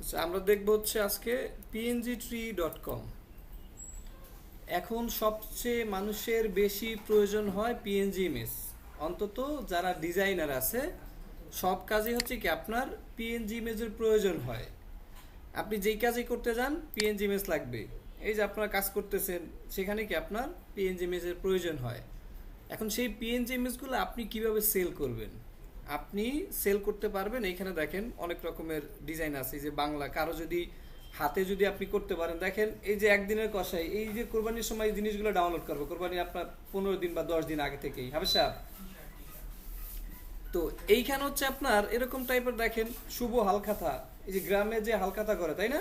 আচ্ছা, আমরা দেখব হচ্ছে আজকে pngtree.com। এখন সবচেয়ে মানুষের বেশি প্রয়োজন হয় পিএনজি ইমেজ। অন্তত যারা ডিজাইনার আছে সব কাজে হচ্ছে কি আপনার পিএনজি ইমেজের প্রয়োজন হয়। আপনি যেই কাজই করতে যান পিএনজি ইমেজ লাগবে। এই যে আপনারা কাজ করতেছেন সেখানে কি আপনার পিএনজি ইমেজের প্রয়োজন হয়। এখন সেই পিএনজি ইমেজগুলো আপনি কিভাবে সেল করবেন? আপনি সেল করতে পারবেন। এইখানে দেখেন অনেক রকমের ডিজাইন আছে। এই যে বাংলা কারো যদি হাতে যদি আপনি করতে পারেন, দেখেন এই যে একদিনের কষাই, এই যে কোরবানির সময় এই জিনিসগুলো ডাউনলোড করবো, কোরবানি আপনার 15 দিন বা 10 দিন আগে থেকেই হবে সাহেব। তো এইখানে হচ্ছে আপনার এরকম টাইপের দেখেন শুভ হালখাতা, এই যে গ্রামে যে হালখাতা করে তাই না,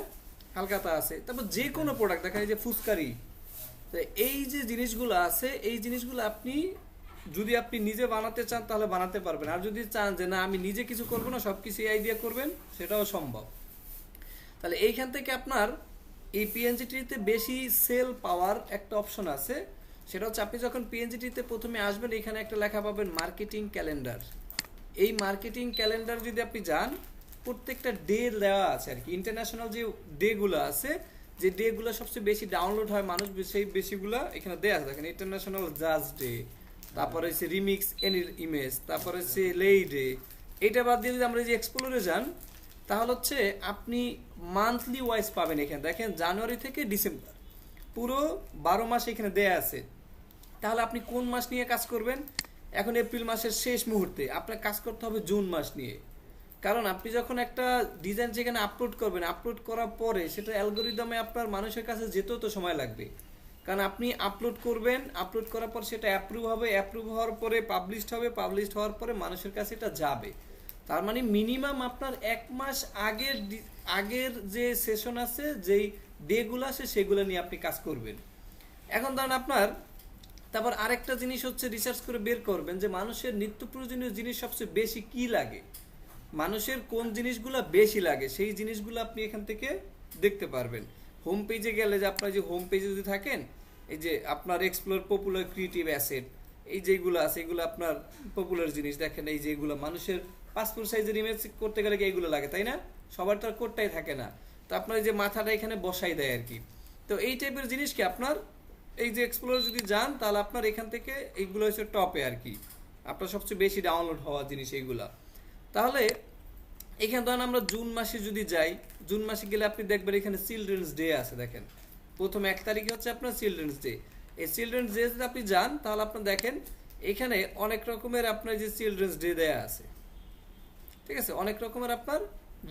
হালখাতা আছে। তারপর যে কোনো প্রোডাক্ট দেখেন, এই যে ফুচকারি। তো এই যে জিনিসগুলো আছে এই জিনিসগুলো আপনি যদি আপনি নিজে বানাতে চান তাহলে বানাতে পারবেন, আর যদি চান যে না আমি নিজে কিছু করবো না সব কিছু আইডিয়া করবেন, সেটাও সম্ভব। তাহলে এইখান থেকে আপনার এই পিএনজিটিতে বেশি সেল পাওয়ার একটা অপশন আছে। সেটা হচ্ছে আপনি যখন পিএনজিটিতে প্রথমে আসবেন এখানে একটা লেখা পাবেন মার্কেটিং ক্যালেন্ডার। এই মার্কেটিং ক্যালেন্ডার যদি আপনি যান, প্রত্যেকটা ডে দেওয়া আছে আর কি, ইন্টারন্যাশনাল যে ডেগুলো আছে, যে ডেগুলো সবচেয়ে বেশি ডাউনলোড হয় মানুষ, সেই বেশিগুলো এখানে দেওয়া আছে। দেখেন ইন্টারন্যাশনাল জাজ ডে, তারপরে হচ্ছে রিমিক্স এনির ইমেজ, তারপরে হচ্ছে লেই ডে। এটা বাদ দিয়ে যদি আমরা যে এক্সপ্লোরে যান তাহলে হচ্ছে আপনি মান্থলি ওয়াইজ পাবেন। এখানে দেখেন জানুয়ারি থেকে ডিসেম্বর পুরো 12 মাস এখানে দেয়া আছে। তাহলে আপনি কোন মাস নিয়ে কাজ করবেন? এখন এপ্রিল মাসের শেষ মুহূর্তে আপনার কাজ করতে হবে জুন মাস নিয়ে। কারণ আপনি যখন একটা ডিজাইন যেখানে আপলোড করবেন, আপলোড করার পরে সেটা অ্যালগোরিদমে আপনার মানুষের কাছে যেতেও তো সময় লাগবে। কারণ আপনি আপলোড করবেন, আপলোড করার পর সেটা অ্যাপ্রুভ হবে, অ্যাপ্রুভ হওয়ার পরে পাবলিশড হবে, পাবলিশড হওয়ার পরে মানুষের কাছে এটা যাবে। তার মানে মিনিমাম আপনার 1 মাস আগের আগের যে সেশন আছে, যেই ডেগুলো আছে সেগুলো নিয়ে আপনি কাজ করবেন। এখন ধরেন আপনার তারপর আরেকটা জিনিস হচ্ছে রিসার্চ করে বের করবেন যে মানুষের নিত্য প্রয়োজনীয় জিনিস সবচেয়ে বেশি কি লাগে, মানুষের কোন জিনিসগুলো বেশি লাগে, সেই জিনিসগুলো আপনি এখান থেকে দেখতে পারবেন। হোম পেজে গেলে যে আপনার যে হোম পেজে যদি থাকেন, এই যে আপনার এক্সপ্লোর পপুলার ক্রিয়েটিভ অ্যাসেট, এই যেগুলো আছে এগুলো আপনার পপুলার জিনিস। দেখেন এই যেগুলো মানুষের পাসপোর্ট সাইজের ইমেজ করতে গেলে কি এইগুলো লাগে তাই না, সবার তো আর কোডটাই থাকে না। তো আপনার এই যে মাথাটা এখানে বসাই দেয় আর কি। তো এই টাইপের জিনিস কি আপনার এই যে এক্সপ্লোর যদি যান তাহলে আপনার এখান থেকে এইগুলো হচ্ছে টপে আর কি, আপনার সবচেয়ে বেশি ডাউনলোড হওয়া জিনিস এইগুলা। তাহলে এখানে ধরেন আমরা জুন মাসে যদি যাই, জুন মাসে গেলে আপনি দেখবেন এখানে চিলড্রেন্স ডে আছে। দেখেন প্রথম 1 তারিখে হচ্ছে আপনার চিলড্রেন্স ডে। এই চিলড্রেন্স ডে যদি আপনি যান তাহলে আপনার দেখেন এখানে অনেক রকমের আপনার যে চিলড্রেন্স ডে দেয়া আছে, ঠিক আছে, অনেক রকমের আপনার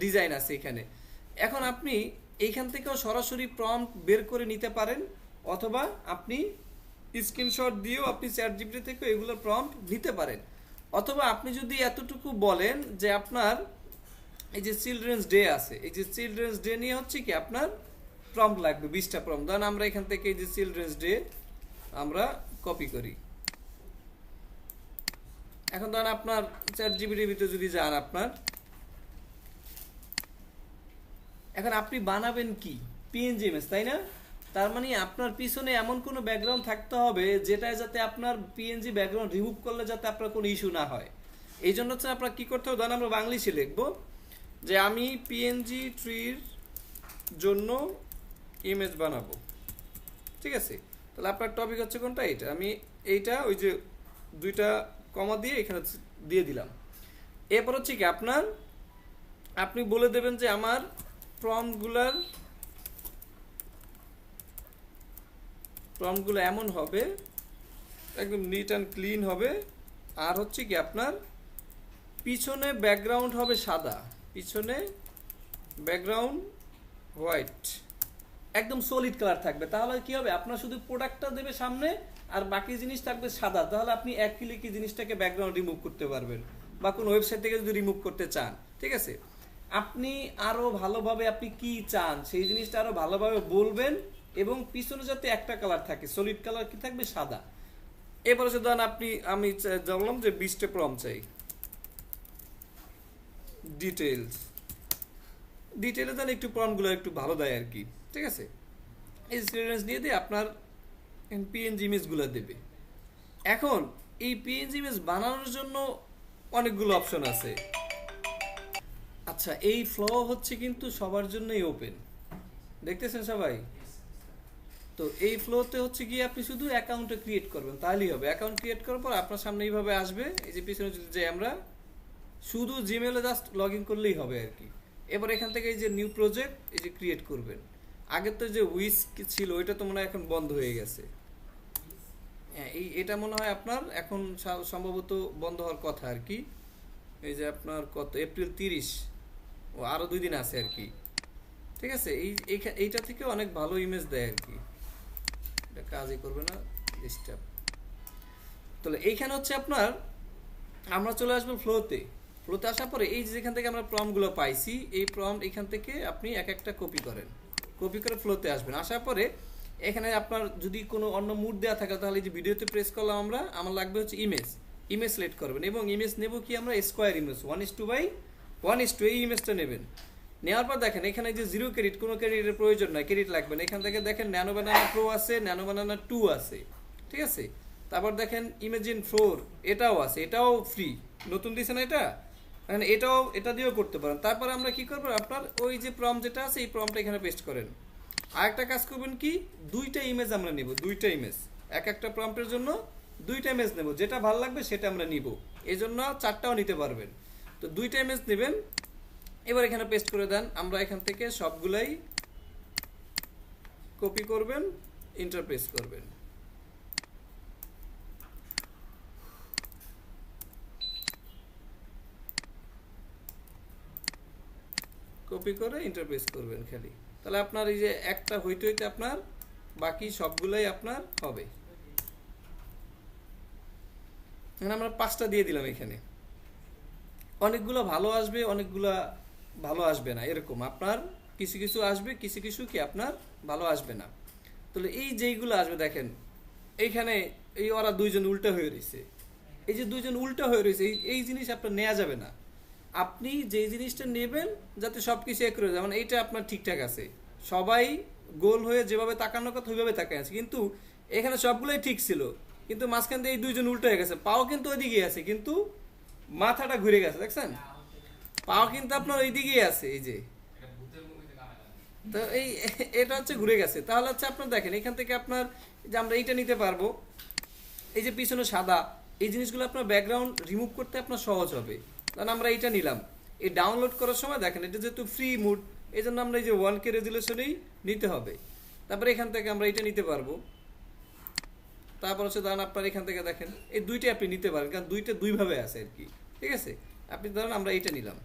ডিজাইন আছে এখানে। এখন আপনি এইখান থেকেও সরাসরি প্রম্পট বের করে নিতে পারেন, অথবা আপনি স্ক্রিনশট দিয়েও আপনি চ্যাট জিপিটি থেকে এগুলোর প্রম্পট নিতে পারেন। অথবা আপনি যদি এতটুকু বলেন যে আপনার এই যে চিলড্রেন্স ডে আছে, এই যে চিলড্রেন্স ডে নিয়ে হচ্ছে কি আপনার প্রম্পট লাগবে 20টা প্রম্পট। ধরেন আমরা এখান থেকে এই যে চিলড্রেন্স ডে আমরা কপি করি। এখন ধরেন আপনার চ্যাট জিপিটির ভিতরে যদি যান আপনার, এখন আপনি বানাবেন কি পিএনজি ইমেজ তাই না। তার মানে আপনার পিছনে এমন কোনো ব্যাকগ্রাউন্ড থাকতে হবে যেটা যাতে আপনার পিএনজি ব্যাকগ্রাউন্ড রিমুভ করলে যাতে আপনার কোনো ইস্যু না হয়। এই জন্য হচ্ছে আপনার কি করতে হবে, ধরেন আমরা বাংলিশে লিখবো যে আমি পিএনজি ট্রির জন্য ইমেজ বানাবো, ঠিক আছে। তাহলে আপনার টপিক হচ্ছে কোনটা, এটা আমি এইটা ওই যে 2টা কমা দিয়ে এখানে দিয়ে দিলাম। এরপর হচ্ছে কি আপনার আপনি বলে দেবেন যে আমার প্রম্পটগুলো এমন হবে, একদম নিট অ্যান্ড ক্লিন হবে। আর হচ্ছে কি আপনার পিছনে ব্যাকগ্রাউন্ড হবে সাদা, পিছনে ব্যাকগ্রাউন্ড হোয়াইট, একদম সলিড কালার থাকবে। তাহলে কি হবে, আপনার শুধু প্রোডাক্টটা দেবে সামনে আর বাকি জিনিস থাকবে সাদা। তাহলে আপনি এক ক্লিকে জিনিসটাকে ব্যাকগ্রাউন্ড রিমুভ করতে পারবেন, বা কোনো ওয়েবসাইট থেকে যদি রিমুভ করতে চান, ঠিক আছে। আপনি আরো ভালোভাবে আপনি কি চান সেই জিনিসটা আরো ভালোভাবে বলবেন, এবং পিছনে যাতে একটা কালার থাকে, সলিড কালার কি থাকবে, সাদা। এরপরে হচ্ছে ধরেন আমি বললাম যে 20টা প্রম্পট চাই, ডিটেইলে দেন একটু প্রম্পটগুলো একটু ভালো দেয় আর কি, ঠিক আছে। এই সিরিয়াস দিয়ে দিয়ে আপনার পিএনজি ইমেজগুলো দেবে। এখন এই পিএনজি ইমেজ বানানোর জন্য অনেকগুলো অপশন আছে। আচ্ছা, এই ফ্লো হচ্ছে কিন্তু সবার জন্যই ওপেন, দেখতেছেন সবাই? তো এই ফ্লোতে হচ্ছে গিয়ে আপনি শুধু অ্যাকাউন্টে ক্রিয়েট করবেন, তাহলেই হবে। অ্যাকাউন্ট ক্রিয়েট করার পর আপনার সামনে এইভাবে আসবে, এই যে পিছনে যে আমরা শুধু জিমেলে জাস্ট লগ ইন করলেই হবে আর কি। এবার এখান থেকে এই যে নিউ প্রজেক্ট, এই যে ক্রিয়েট করবেন। আগের তো যে উইস ছিল ওইটা তো মনে হয় এখন বন্ধ হয়ে গেছে। হ্যাঁ, এটা মনে হয় আপনার এখন সম্ভবত বন্ধ হওয়ার কথা আর কি। এই যে আপনার কত, এপ্রিল 30, ও আরও 2 দিন আছে আর কি। ঠিক আছে, এইটা থেকে অনেক ভালো ইমেজ দেয় আর কি। এটা কাজই করবে না, ডিস্টার্ব। তাহলে এইখানে হচ্ছে আপনার, আমরা চলে আসবো ফ্লোতে। ফ্লোতে আসার পরে এই যে যেখান থেকে আমরা প্রম্পটগুলো পাইছি, এই প্রম্পট এখান থেকে আপনি এক একটা কপি করেন, কপি করে ফ্লোতে আসবেন। আসার পরে এখানে আপনার যদি কোনো অন্য মুড দেওয়া থাকে তাহলে এই যে ভিডিওতে প্রেস করলাম আমরা, আমার লাগবে হচ্ছে ইমেজ। ইমেজ সিলেক্ট করবেন এবং ইমেজ নেব কি আমরা, স্কোয়ার ইমেজ 1:1:1 এই ইমেজটা নেবেন। নেওয়ার পর দেখেন এখানে যে 0 ক্রেডিট, কোনো ক্রেডিটের প্রয়োজন নাই, ক্রেডিট লাগবে না। এখান থেকে দেখেন ন্যানো বানানা প্রো আছে, ন্যানো বানানা 2 আছে, ঠিক আছে। তারপর দেখেন ইমেজিন 4 এটাও আছে, এটাও ফ্রি, নতুন দিছে না এটা, মানে এটা দিয়েও করতে পারেন। তারপর আমরা কি করবো, আপনার ওই যে প্রম্পট যেটা আছে এই প্রম্পটটা এখানে পেস্ট করেন। আরেকটা কাজ করবেন কি, 2টা ইমেজ আমরা নিব, 2টা ইমেজ, এক একটা প্রম্পটের জন্য 2টা ইমেজ নেব, যেটা ভালো লাগবে সেটা আমরা নিব। এই জন্য 4টাও নিতে পারবেন। তো 2টা ইমেজ নেবেন, এবার এখানে পেস্ট করে দেন। আমরা এখান থেকে সবগুলাই কপি করবেন, ইন্টার প্রেস করবেন। কপি করে ইন্টারপ্রেস করবেন খালি, তাহলে আপনার এই যে একটা হইতে হইতে আপনার বাকি সবগুলাই আপনার হবে। এখানে আমরা 5টা দিয়ে দিলাম। এখানে অনেকগুলো ভালো আসবে, অনেকগুলো ভালো আসবে না, এরকম আপনার কিছু কিছু আসবে, কিছু কিছু কি আপনার ভালো আসবে না। তাহলে এই যেইগুলো আসবে দেখেন এইখানে এই ওরা 2জন উল্টা হয়ে রয়েছে, এই যে 2জন উল্টা হয়ে রয়েছে, এই জিনিস আপনার নেওয়া যাবে না। আপনি যেই জিনিসটা নেবেন যাতে সব কিছু এক রয়ে যায়, মানে এইটা আপনার ঠিকঠাক আছে, সবাই গোল হয়ে যেভাবে তাকানোর কথা ওইভাবে তাকায় আছে, কিন্তু এখানে সবগুলোই ঠিক ছিল, কিন্তু মাঝখান দিয়ে এই 2জন উল্টো হয়ে গেছে। পাও কিন্তু ওইদিকে আছে, কিন্তু মাথাটা ঘুরে গেছে, দেখছেন? পাও কিন্তু আপনার ওইদিকেই আছে, এই যে। তো এটা হচ্ছে ঘুরে গেছে। তাহলে হচ্ছে আপনার দেখেন এখান থেকে আপনার যে আমরা এইটা নিতে পারবো, এই যে পিছনে সাদা, এই জিনিসগুলো আপনার ব্যাকগ্রাউন্ড রিমুভ করতে আপনার সহজ হবে। কারণ আমরা এইটা নিলাম, এই ডাউনলোড করার সময় দেখেন এটা যেহেতু ফ্রি মুড, এই জন্য আমরা এই যে 1K রেজুলেশনেই নিতে হবে। তারপরে এখান থেকে আমরা এটা নিতে পারবো। তারপর হচ্ছে ধরেন আপনার এখান থেকে দেখেন এই 2টাই আপনি নিতে পারেন, কারণ 2টা 2ভাবে আছে আর কি, ঠিক আছে। আপনি ধরেন আমরা এইটা নিলাম,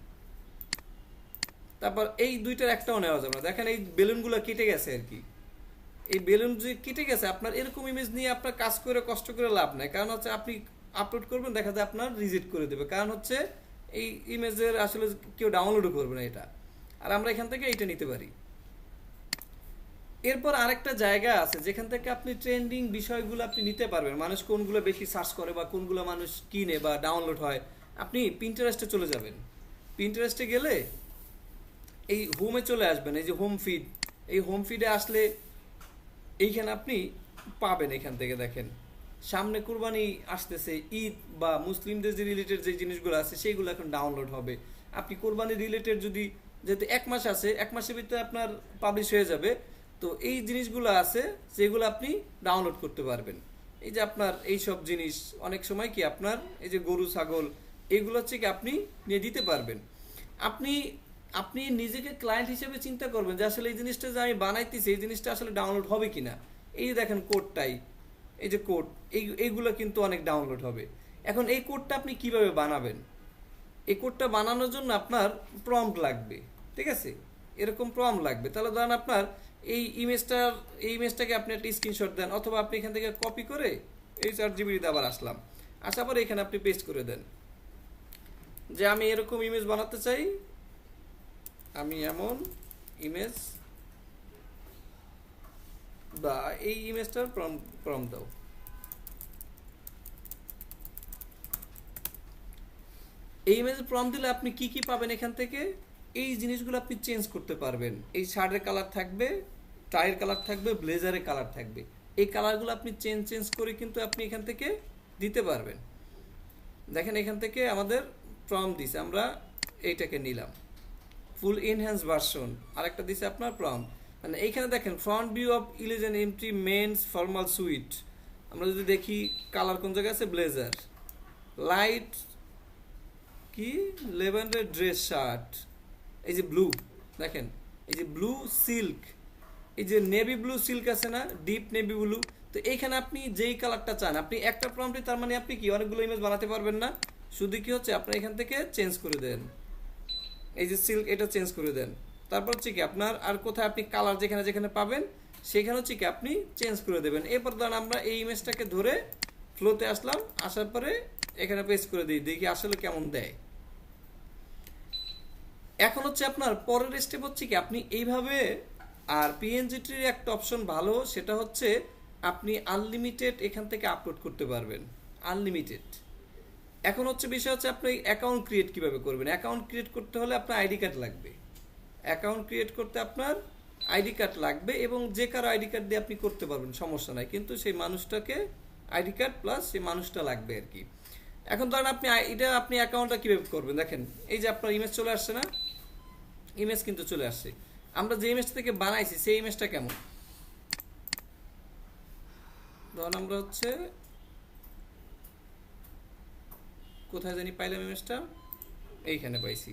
তারপর এই 2টার একটাও নেওয়া যাবে না। দেখেন এই বেলুনগুলো কেটে গেছে আর কি, এই বেলুন যে কেটে গেছে, আপনার এরকম ইমেজ নিয়ে আপনার কাজ করে কষ্ট করে লাভ নাই। কারণ হচ্ছে আপনি আপলোড করবেন, দেখা যায় আপনার রিজেক্ট করে দেবে, কারণ হচ্ছে এই ইমেজের আসলে কেউ ডাউনলোডও করবে না এটা। আর আমরা এখান থেকে এইটা নিতে পারি। এরপর আরেকটা জায়গা আছে যেখান থেকে আপনি ট্রেন্ডিং বিষয়গুলো আপনি নিতে পারবেন, মানুষ কোনগুলো বেশি সার্চ করে বা কোনগুলো মানুষ কিনে বা ডাউনলোড হয়। আপনি পিন্টারেস্টে চলে যাবেন। পিন্টারেস্টে গেলে এই হোমে চলে আসবেন, এই যে হোম ফিড, এই হোম ফিডে আসলে এইখানে আপনি পাবেন। এখান থেকে দেখেন সামনে কুরবানি আসতেছে, ঈদ বা মুসলিমদের যে রিলেটেড যে জিনিসগুলো আছে সেইগুলো এখন ডাউনলোড হবে। আপনি কোরবানি রিলেটেড যদি, যেহেতু 1 মাস আছে, 1 মাসের ভিতরে আপনার পাবলিশ হয়ে যাবে, তো এই জিনিসগুলো আছে যেগুলো আপনি ডাউনলোড করতে পারবেন। এই যে আপনার এই সব জিনিস অনেক সময় কি আপনার এই যে গরু ছাগল এগুলো হচ্ছে কি আপনি নিয়ে দিতে পারবেন। আপনি আপনি নিজেকে ক্লায়েন্ট হিসেবে চিন্তা করবেন যে আসলে এই জিনিসটা যে আমি বানাইতেছি এই জিনিসটা আসলে ডাউনলোড হবে কিনা। এই যে দেখেন কোডটাই, এই যে কোড, এইগুলো কিন্তু অনেক ডাউনলোড হবে। এখন এই কোডটা আপনি কিভাবে বানাবেন, এই কোডটা বানানোর জন্য আপনার প্রম্পট লাগবে, ঠিক আছে। এরকম প্রম্পট লাগবে। তাহলে ধরেন আপনার এই ইমেজটাকে আপনি একটা স্ক্রিনশট দেন, অথবা আপনি এখান থেকে কপি করে এই ChatGPT-তে আবার আসলাম, আসার পরে এখানে আপনি পেস্ট করে দেন যে আমি এরকম ইমেজ বানাতে চাই, আমি এমন ইমেজ বা এই ইমেজটার প্রম্পট দাও। এই ইমেজের প্রম্পট দিলে আপনি কি কি পাবেন এখান থেকে, এই জিনিসগুলো আপনি চেঞ্জ করতে পারবেন। এই শার্টের কালার থাকবে, টাইয়ের কালার থাকবে, ব্লেজারের কালার থাকবে, এই কালারগুলো আপনি চেঞ্জ করে কিন্তু আপনি এখান থেকে দিতে পারবেন। দেখেন এখান থেকে আমাদের প্রম্পট দিছে, আমরা এইটাকে নিলাম, ফুল এনহ্যান্স ভার্সন, আরেকটা দিছে আপনার প্রম্পট। মানে এইখানে দেখেন front view of elegant men's formal suit, আমরা যদি দেখি কালার কোন জায়গায় আছে, ব্লেজার, লাইট কি লেভেন্ডার ড্রেস শার্ট, এই যে ব্লু দেখেন, এই যে ব্লু সিল্ক, এই যে নেভি ব্লু সিল্ক আছে না, ডিপ নেভি ব্লু। তো এইখানে আপনি যেই কালারটা চান, আপনি একটা প্রম্পটে তার মানে আপনি কি অনেকগুলো ইমেজ বানাতে পারবেন না, শুধু কি হচ্ছে আপনি এখান থেকে চেঞ্জ করে দেন, এই যে সিল্ক এটা চেঞ্জ করে দেন। তারপর হচ্ছে কি আপনার আর কোথায় আপনি কালার যেখানে যেখানে পাবেন সেখানে হচ্ছে কি আপনি চেঞ্জ করে দেবেন। এরপর ধরেন আমরা এই ইমেজটাকে ধরে ফ্লোতে আসলাম, আসার পরে এখানে পেস্ট করে দিই, দেখি আসলে কেমন দেয়। এখন হচ্ছে আপনার পরের স্টেপ হচ্ছে কি আপনি এইভাবে, আর পিএনজি ট্রির একটা অপশন ভালো, সেটা হচ্ছে আপনি আনলিমিটেড এখান থেকে আপলোড করতে পারবেন, আনলিমিটেড। এখন হচ্ছে বিষয় হচ্ছে আপনি অ্যাকাউন্ট ক্রিয়েট কিভাবে করবেন। অ্যাকাউন্ট ক্রিয়েট করতে হলে আপনার আইডি কার্ড লাগবে, অ্যাকাউন্ট ক্রিয়েট করতে আপনার আইডি কার্ড লাগবে, এবং যে কারো আইডি কার্ড দিয়ে আপনি করতে পারবেন, সমস্যা নাই, কিন্তু সেই মানুষটাকে আইডি কার্ড প্লাস সেই মানুষটা লাগবে আর কি। এখন ধরেন আপনি এটা আপনি অ্যাকাউন্টটা কীভাবে করবেন, দেখেন এই যে আপনার ইমেজ চলে আসছে না, ইমেজ কিন্তু চলে আসছে। আমরা যে ইমেজ থেকে বানাইছি সেই ইমেজটা কেমন, ধরুন আমরা হচ্ছে কোথায় জানি পাইলাম ইমেজটা, এইখানে পাইছি।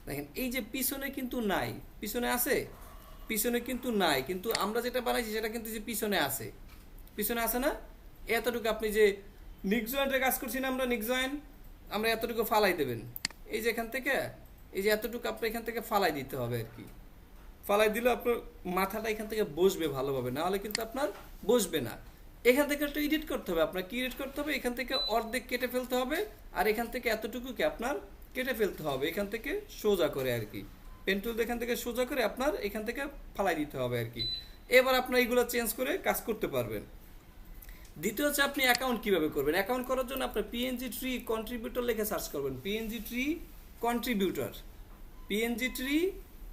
দেখেন এই যে পিছনে কিন্তু নাই, পিছনে আছে, পিছনে কিন্তু নাই, কিন্তু আমরা যেটা বানাইছি সেটা কিন্তু যে পিছনে আছে, পিছনে আছে না, এতটুকু আপনি যে নিক জয়েন্টের কাজ করছি না আমরা, নিক জয়েন্ট আমরা এতটুকু ফালাই দেবেন, এই যে এখান থেকে, এই যে এতটুকু আপনি এখান থেকে ফালাই দিতে হবে আর কি। ফালাই দিলে আপনার মাথাটা এখান থেকে বসবে ভালোভাবে, না হলে কিন্তু আপনার বসবে না। এখান থেকে একটু এডিট করতে হবে, আপনার কি এডিট করতে হবে, এখান থেকে অর্ধেক কেটে ফেলতে হবে, আর এখান থেকে এতটুকুকে আপনার কেটে ফেলতে হবে, এখান থেকে সোজা করে আর কি, পেন টুল এখান থেকে সোজা করে আপনার এখান থেকে ফালাই দিতে হবে আর কি। এবার আপনার এইগুলো চেঞ্জ করে কাজ করতে পারবেন। দ্বিতীয় হচ্ছে আপনি অ্যাকাউন্ট কিভাবে করবেন। অ্যাকাউন্ট করার জন্য আপনার পিএনজি ট্রি কন্ট্রিবিউটর লিখে সার্চ করবেন, PNG tree contributor, PNG tree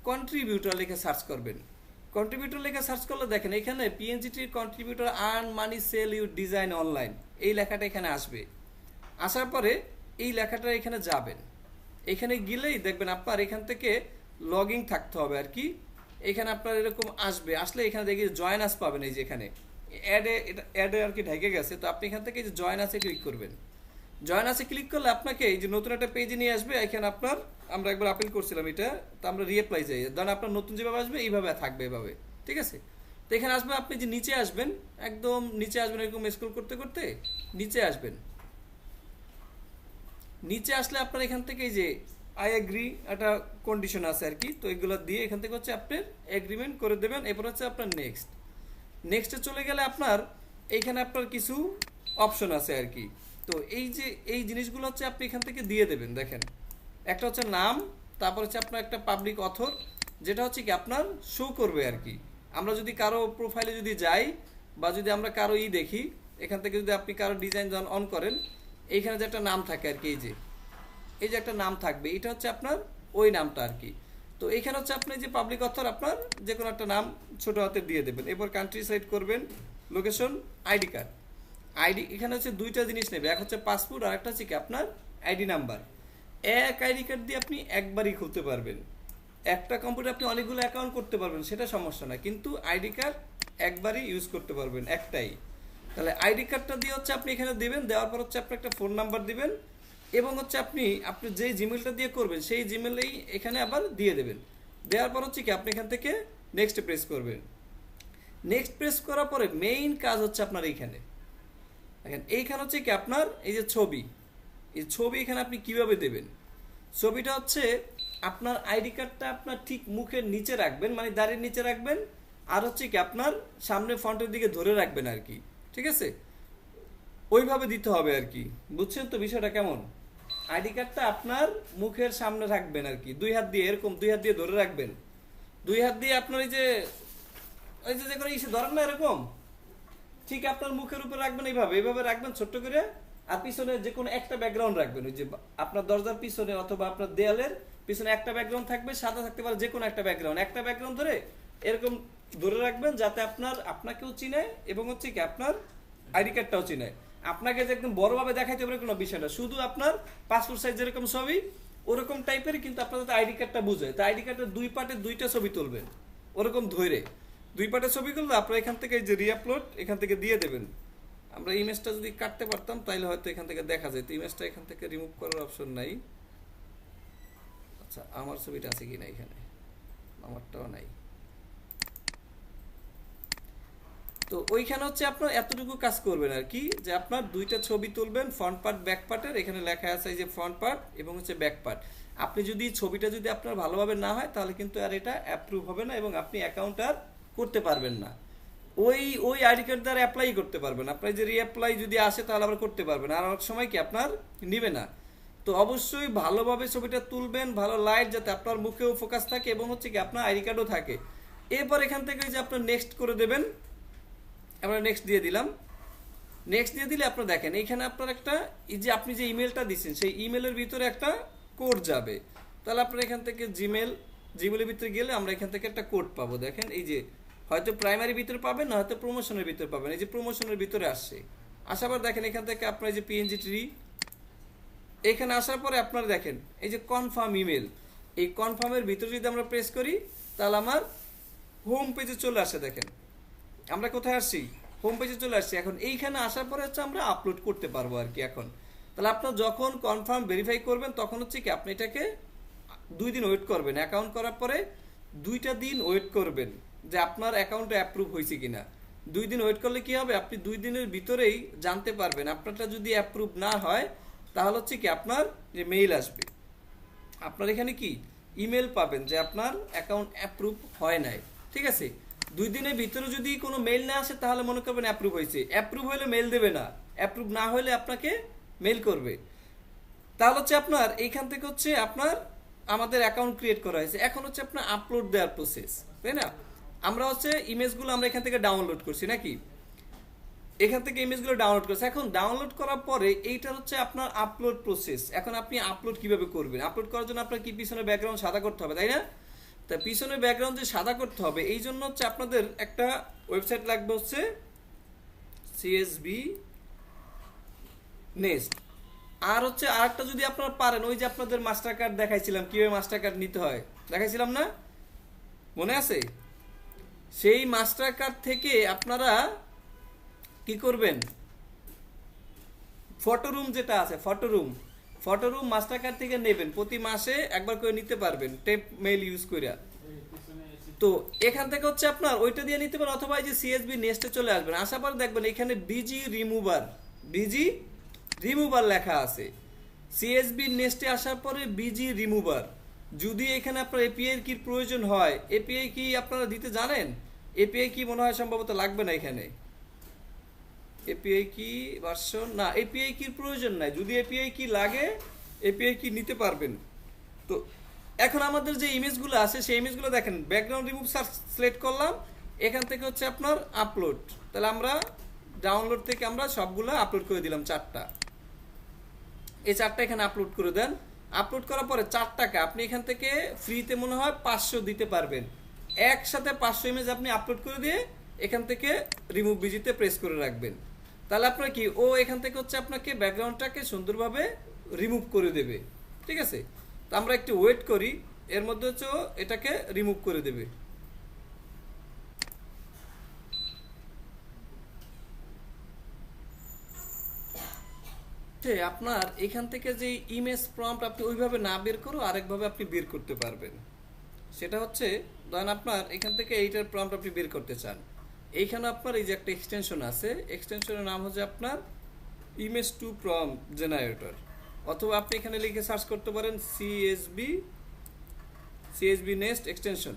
contributor লিখে সার্চ করবেন। কন্ট্রিবিউটর লিখে সার্চ করলে দেখেন এখানে PNG tree contributor earn money sell you design online, এই লেখাটা এখানে আসবে। আসার পরে এই লেখাটা এখানে যাবেন, এখানে গেলেই দেখবেন আপনার এখান থেকে লগ ইন থাকতে হবে আর কি। এখানে আপনার এরকম আসবে, আসলে এখানে দেখি জয়েন আস পাবেন, এই যে এখানে অ্যাডে, এটা অ্যাডে আর কি ঢেকে গেছে, তো আপনি এখান থেকে এই যে জয়েন আসে ক্লিক করবেন। জয়েন আসে ক্লিক করলে আপনাকে এই যে নতুন একটা পেজে নিয়ে আসবে। এখানে আপনার আমরা একবার আপিল করছিলাম এটা, তো আমরা রিঅ্যাপ্লাই যাই, ধরেন আপনার নতুন যেভাবে আসবে এইভাবে থাকবে এভাবে, ঠিক আছে। তো এখানে আসবে, আপনি যে নিচে আসবেন, একদম নিচে আসবেন, এরকম স্ক্রল করতে করতে নিচে আসবেন। নিচে আসলে আপনার এখান থেকে এই যে আই এগ্রি একটা কন্ডিশন আছে আর কি, তো এগুলো দিয়ে এখান থেকে হচ্ছে আপনার এগ্রিমেন্ট করে দেবেন। এরপর হচ্ছে আপনার নেক্সট, নেক্সটে চলে গেলে আপনার এইখানে আপনার কিছু অপশন আছে আর কি। তো এই যে এই জিনিসগুলো হচ্ছে আপনি এখান থেকে দিয়ে দেবেন। দেখেন একটা হচ্ছে নাম, তারপর হচ্ছে আপনার একটা পাবলিক অথর, যেটা হচ্ছে কি আপনার শো করবে আর কি। আমরা যদি কারো প্রোফাইলে যদি যাই, বা যদি আমরা কারো দেখি, এখান থেকে যদি আপনি কারো ডিজাইন যখন অন করেন, এইখানে যে একটা নাম থাকে আর কি, এই যে একটা নাম থাকবে, এটা হচ্ছে আপনার ওই নামটা আর কি। তো এইখানে হচ্ছে আপনি যে পাবলিক অথর আপনার যে কোনো একটা নাম ছোট হাতে দিয়ে দেবেন। এরপর কান্ট্রি সিলেক্ট করবেন, লোকেশন, আইডি কার্ড, আইডি এখানে হচ্ছে দুইটা জিনিস নেবে, এক হচ্ছে পাসপোর্ট আর একটা হচ্ছে কি আপনার আইডি নাম্বার। এক আইডি কার্ড দিয়ে আপনি একবারই খুলতে পারবেন, একটা কম্পিউটার আপনি অনেকগুলো অ্যাকাউন্ট করতে পারবেন, সেটা সমস্যা না, কিন্তু আইডি কার্ড একবারই ইউজ করতে পারবেন, একটাই। তাহলে আইডি কার্ডটা দিয়ে হচ্ছে আপনি এখানে দেবেন, দেওয়ার পর হচ্ছে আপনি একটা ফোন নাম্বার দিবেন, এবং হচ্ছে আপনি যেই জিমেলটা দিয়ে করবেন সেই জিমেলেই এখানে আবার দিয়ে দেবেন। দেওয়ার পর হচ্ছে কি আপনি এখান থেকে নেক্সট প্রেস করবেন। নেক্সট প্রেস করার পরে মেইন কাজ হচ্ছে আপনার এইখানে দেখেন, এইখানে হচ্ছে কি আপনার এই যে ছবি, এই ছবি এখানে আপনি কিভাবে দেবেন। ছবিটা হচ্ছে আপনার আইডি কার্ডটা আপনার ঠিক মুখের নিচে রাখবেন, মানে দাড়ির নিচে রাখবেন, আর হচ্ছে কি আপনার সামনে ফ্রন্টের দিকে ধরে রাখবেন আর কি, ঠিক আছে, ওইভাবে দিতে হবে আর কি। বুঝছেন তো বিষয়টা কেমন? আইডি কার্ডটা আপনার মুখের সামনে রাখবেন আর কি, দুই হাত দিয়ে এরকম দুই হাত দিয়ে ধরে রাখবেন, দুই হাত দিয়ে আপনার এই যে যে কোনো ইসে ধরেন না এরকম, ঠিক আপনার মুখের উপর রাখবেন, এইভাবে এইভাবে রাখবেন ছোট্ট করে। আর পিছনে যে কোনো একটা ব্যাকগ্রাউন্ড রাখবেন, ওই যে আপনার দরজার পিছনে অথবা আপনার দেয়ালের পিছনে একটা ব্যাকগ্রাউন্ড থাকবে, সাদা থাকতে পারে, যে কোনো একটা ব্যাকগ্রাউন্ড ধরে এরকম ধরে রাখবেন, যাতে আপনাকেও চিনায় এবং হচ্ছে কি আপনার আইডি কার্ডটাও চিনায়। আপনাকে যে একদম বড়ভাবে দেখাইতে পারে কোনো বিষয় না, শুধু আপনার পাসপোর্ট সাইজ যেরকম ছবি ওরকম টাইপের, কিন্তু আপনাদের আইডি কার্ডটা বুঝে, তো আইডি কার্ডের দুই পার্টে দুইটা ছবি তুলবেন ওরকম ধরে, দুই পার্টের ছবি করলে আপনারা এখান থেকে এই যে রিআপলোড এখান থেকে দিয়ে দেবেন। আমরা ইমেজটা যদি কাটতে পারতাম তাহলে হয়তো এখান থেকে দেখা যায়, তো ইমেজটা এখান থেকে রিমুভ করার অপশন নাই। আচ্ছা, আমার ছবিটা আছে কিনা এখানে, আমারটাও নাই। তো ওইখানে হচ্ছে আপনার এতটুকু কাজ করবেন আর কি, যে আপনার দুইটা ছবি তুলবেন, ফ্রন্ট পার্ট ব্যাক পার্টের, এখানে লেখা আছে এই যে ফ্রন্ট পার্ট এবং হচ্ছে ব্যাক পার্ট। আপনি যদি ছবিটা যদি আপনার ভালোভাবে না হয় তাহলে কিন্তু আর এটা অ্যাপ্রুভ হবে না এবং আপনি অ্যাকাউন্ট আর করতে পারবেন না, ওই ওই আইডি কার্ড দ্বারা অ্যাপ্লাই করতে পারবেন। আপনার যে রিঅ্যাপ্লাই যদি আসে তাহলে আবার করতে পারবেন, আর অনেক সময় কি আপনার নিবে না। তো অবশ্যই ভালোভাবে ছবিটা তুলবেন, ভালো লাইট, যাতে আপনার মুখেও ফোকাস থাকে এবং হচ্ছে কি আপনার আইডি কার্ডও থাকে। এরপর এখান থেকে যে আপনার নেক্সট করে দেবেন, আমরা নেক্সট দিয়ে দিলাম। নেক্সট দিয়ে দিলে আপনার দেখেন এইখানে আপনার একটা, এই যে আপনি যে ইমেলটা দিচ্ছেন সেই ইমেলের ভিতরে একটা কোড যাবে। তাহলে আপনার এখান থেকে জিমেলের ভিতরে গেলে আমরা এখান থেকে একটা কোড পাবো। দেখেন এই যে হয়তো প্রাইমারি ভিতরে পাবেন, না হয়তো প্রমোশনের ভিতরে পাবেন। এই যে প্রমোশনের ভিতরে আসছে, আসার পর দেখেন এখান থেকে আপনার এই যে পিএনজি ট্রি, এখানে আসার পরে আপনার দেখেন এই যে কনফার্ম ইমেল, এই কনফার্মের ভিতরে যদি আমরা প্রেস করি তাহলে আমার হোম পেজে চলে আসে। দেখেন আমরা কোথায় আসছি, হোম পেজে চলে আসছি। এখন এইখানে আসার পরে হচ্ছে আমরা আপলোড করতে পারবো আর কি। এখন তাহলে আপনার যখন কনফার্ম ভেরিফাই করবেন তখন হচ্ছে কি আপনি এটাকে 2 দিন ওয়েট করবেন, অ্যাকাউন্ট করার পরে 2টা দিন ওয়েট করবেন যে আপনার অ্যাকাউন্টে অ্যাপ্রুভ হয়েছে কিনা। 2 দিন ওয়েট করলে কি হবে, আপনি 2 দিনের ভিতরেই জানতে পারবেন। আপনারটা যদি অ্যাপ্রুভ না হয় তাহলে হচ্ছে কি আপনার যে মেইল আসবে, আপনার এখানে কি ইমেল পাবেন যে আপনার অ্যাকাউন্ট অ্যাপ্রুভ হয় নাই। ঠিক আছে, 2 দিনের ভিতরে যদি কোনো মেইল না আসে তাহলে মনে করবেন অ্যাপ্রুভ হয়েছে। অ্যাপ্রুভ হলে মেইল দেবে না, অ্যাপ্রুভ না হলে আপনাকে মেইল করবে। তাহলে হচ্ছে আপনার এইখান থেকে হচ্ছে আপনার আমাদের অ্যাকাউন্ট ক্রিয়েট করা হয়েছে। এখন হচ্ছে আপনার আপলোড দেওয়ার প্রসেস, তাই না? আমরা হচ্ছে ইমেজগুলো আমরা এখান থেকে ডাউনলোড করছি নাকি, এখান থেকে ইমেজগুলো ডাউনলোড করছে। এখন ডাউনলোড করার পরে এইটা হচ্ছে আপনার আপলোড প্রসেস। এখন আপনি আপলোড কিভাবে করবেন, আপলোড করার জন্য আপনার কি পিছনে ব্যাকগ্রাউন্ড সাদা করতে হবে, তাই না? তা পিছনে ব্যাকগ্রাউন্ড যে সাদা করতে হবে এই জন্য হচ্ছে আপনাদের একটা ওয়েবসাইট লাগবে, হচ্ছে সিএসবি নেস্ট। আর হচ্ছে আরেকটা যদি আপনারা পারেন, ওই যে আপনাদের মাস্টার কার্ড দেখাইছিলাম কিভাবে মাস্টার কার্ড নিতে হয়, দেখাইছিলাম না, মনে আছে? সেই মাস্টার কার্ড থেকে আপনারা কি করবেন, ফটোরুম যেটা আছে, ফটোরুম মাস্টার কার্ড থেকে নেবেন, প্রতি মাসে একবার করে নিতে পারবেন টেপ মেইল ইউজ করে। তো এখান থেকে হচ্ছে আপনার ওইটা দিয়ে নিতে পারেন, অথবা এই যে সিএসবি নেস্টে চলে আসবেন। আসার পর দেখবেন এখানে বিজি রিমুভার লেখা আছে। সিএসবি নেস্টে আসার পরে বিজি রিমুভার, যদি এখানে আপনার এপিআই কির প্রয়োজন হয়, এপিআই কি আপনারা দিতে জানেন? এপিআই কি মনে হয় সম্ভবত লাগবে না এখানে, এপিআই কি ভার্সন না, এপিআই কির প্রয়োজন নাই। যদি এপিআই কি লাগে এপিআই কি নিতে পারবেন। তো এখন আমাদের যে ইমেজগুলো আছে সেই ইমেজগুলো দেখেন, ব্যাকগ্রাউন্ড রিমুভ সিলেক্ট করলাম, এখান থেকে হচ্ছে আপনার আপলোড। তাহলে আমরা ডাউনলোড থেকে আমরা সবগুলো আপলোড করে দিলাম, 4টা। এই 4টা এখানে আপলোড করে দেন। আপলোড করার পরে 4 টাকা আপনি এখান থেকে ফ্রিতে মনে হয় 500 দিতে পারবেন। একসাথে 500 ইমেজ আপনি আপলোড করে দিয়ে এখান থেকে রিমুভ বিজিতে প্রেস করে রাখবেন। তাহলে আপনার কি ও এখান থেকে হচ্ছে আপনাকে ব্যাকগ্রাউন্ডটাকে সুন্দরভাবে রিমুভ করে দেবে। ঠিক আছে, তো আমরা একটু ওয়েট করি, এর মধ্যে হচ্ছে ও এটাকে রিমুভ করে দেবে। আপনার এখান থেকে যে ইমেজ প্রম্পট আপনি ওইভাবে না বের করো, আরেকভাবে আপনি বের করতে পারবেন। সেটা হচ্ছে ধরেন আপনার এখান থেকে এইটার প্রম্পট আপনি বের করতে চান, এইখানে আপনার এই যে একটা এক্সটেনশন আছে, এক্সটেনশনের নাম হচ্ছে আপনার ইমেজ টু প্রম্পট জেনারেটর, অথবা আপনি এখানে লিখে সার্চ করতে পারেন সিএসবি নেস্ট এক্সটেনশন।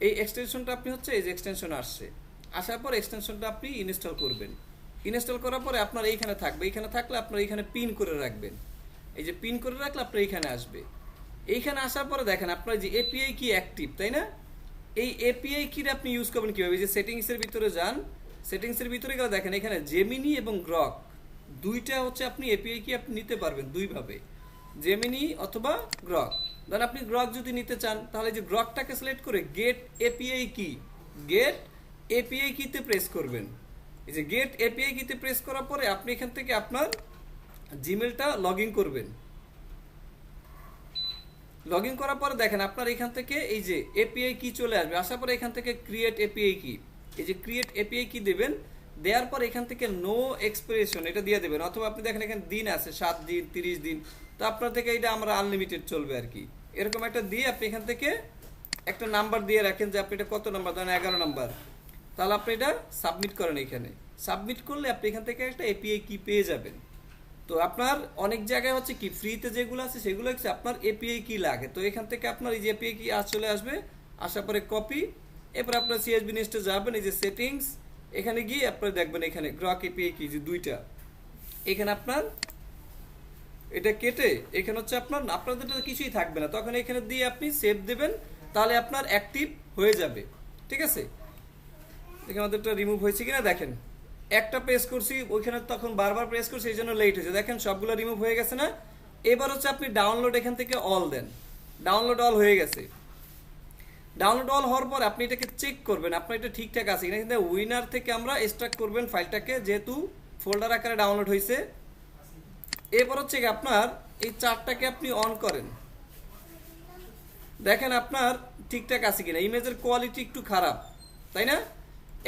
এই এক্সটেনশনটা আপনি হচ্ছে এই যে এক্সটেনশন আসছে, আসার পর এক্সটেনশনটা আপনি ইনস্টল করবেন। ইনস্টল করার পরে আপনার এইখানে থাকবে, এইখানে থাকলে আপনার এইখানে পিন করে রাখবেন। এই যে পিন করে রাখলে আপনার এইখানে আসবে। এইখানে আসার পরে দেখেন আপনার যে এপিআই কি অ্যাক্টিভ, তাই না? এই এপিআই কি আপনি ইউজ করবেন কিভাবে, যে সেটিংসের ভিতরে যান, সেটিংসের ভিতরে গেলে দেখেন এখানে জেমিনি এবং গ্রক দুইটা হচ্ছে আপনি এপিআই কি আপনি নিতে পারবেন দুইভাবে, জেমিনি অথবা গ্রক। ধরেন আপনি গ্রক যদি নিতে চান তাহলে যে গ্রকটাকে সিলেক্ট করে গেট এপিআই কিতে প্রেস করবেন। এই যে গেট এপিআই কিতে প্রেস করার পরে আপনি এখান থেকে আপনার জিমেলটা লগ ইন করবেন। লগ ইন করার পরে দেখেন আপনার এখান থেকে এই যে এপিআই কি চলে আসবে, আসার পরে এখান থেকে ক্রিয়েট এপিআই কি, এই যে ক্রিয়েট এপিআই কি দেবেন, দেওয়ার পর এখান থেকে নো এক্সপিরেশন এটা দিয়ে দেবেন, অথবা আপনি দেখেন এখানে দিন আছে 7 দিন 30 দিন, তো আপনার থেকে এটা আমরা আনলিমিটেড চলবে আর কি, এরকম একটা দিয়ে আপনি এখান থেকে একটা নাম্বার দিয়ে রাখেন যে আপনি এটা কত নাম্বার, ধরেন 11 নাম্বার, তাহলে আপনি এটা সাবমিট করেন, এখানে সাবমিট করলে আপনি এখান থেকে একটা এপিআই কি পেয়ে যাবেন। তো আপনার অনেক জায়গায় হচ্ছে কি ফ্রিতে যেগুলো আছে সেগুলো হচ্ছে আপনার এপিআই কি লাগে, তো এখান থেকে আপনার এই যে এপিআই কি চলে আসবে, আসার পরে কপি, এরপর আপনার সিএসবি নেস্টে যাবেন, এই যে সেটিংস, এখানে গিয়ে আপনারা দেখবেন এখানে গ্রক এপিআই কি যে দুইটা, এখানে আপনার এটা কেটে এখানে হচ্ছে আপনাদের কিছুই থাকবে না, তখন এখানে দিয়ে আপনি সেভ দেবেন, তাহলে আপনার অ্যাক্টিভ হয়ে যাবে। ঠিক আছে, দেখেন আমাদেরটা রিমুভ হয়েছে কিনা, দেখেন একটা প্রেস করছি ওইখানে তখন বারবার প্রেস করছি এই জন্য লেট হয়েছে, দেখেন সবগুলো রিমুভ হয়ে গেছে না। এবার হচ্ছে আপনি ডাউনলোড এখান থেকে অল দেন, ডাউনলোড অল হয়ে গেছে। ডাউনলোড অল হওয়ার পর আপনি এটাকে চেক করবেন আপনার এটা ঠিকঠাক আছে কিনা, কিন্তু উইনার থেকে আমরা এক্সট্রাক্ট করবেন ফাইলটাকে, যেহেতু ফোল্ডার আকারে ডাউনলোড হয়েছে। এরপর হচ্ছে আপনার এই চার্টটাকে আপনি অন করেন, দেখেন আপনার ঠিকঠাক আছে কিনা, ইমেজের কোয়ালিটি একটু খারাপ তাই না,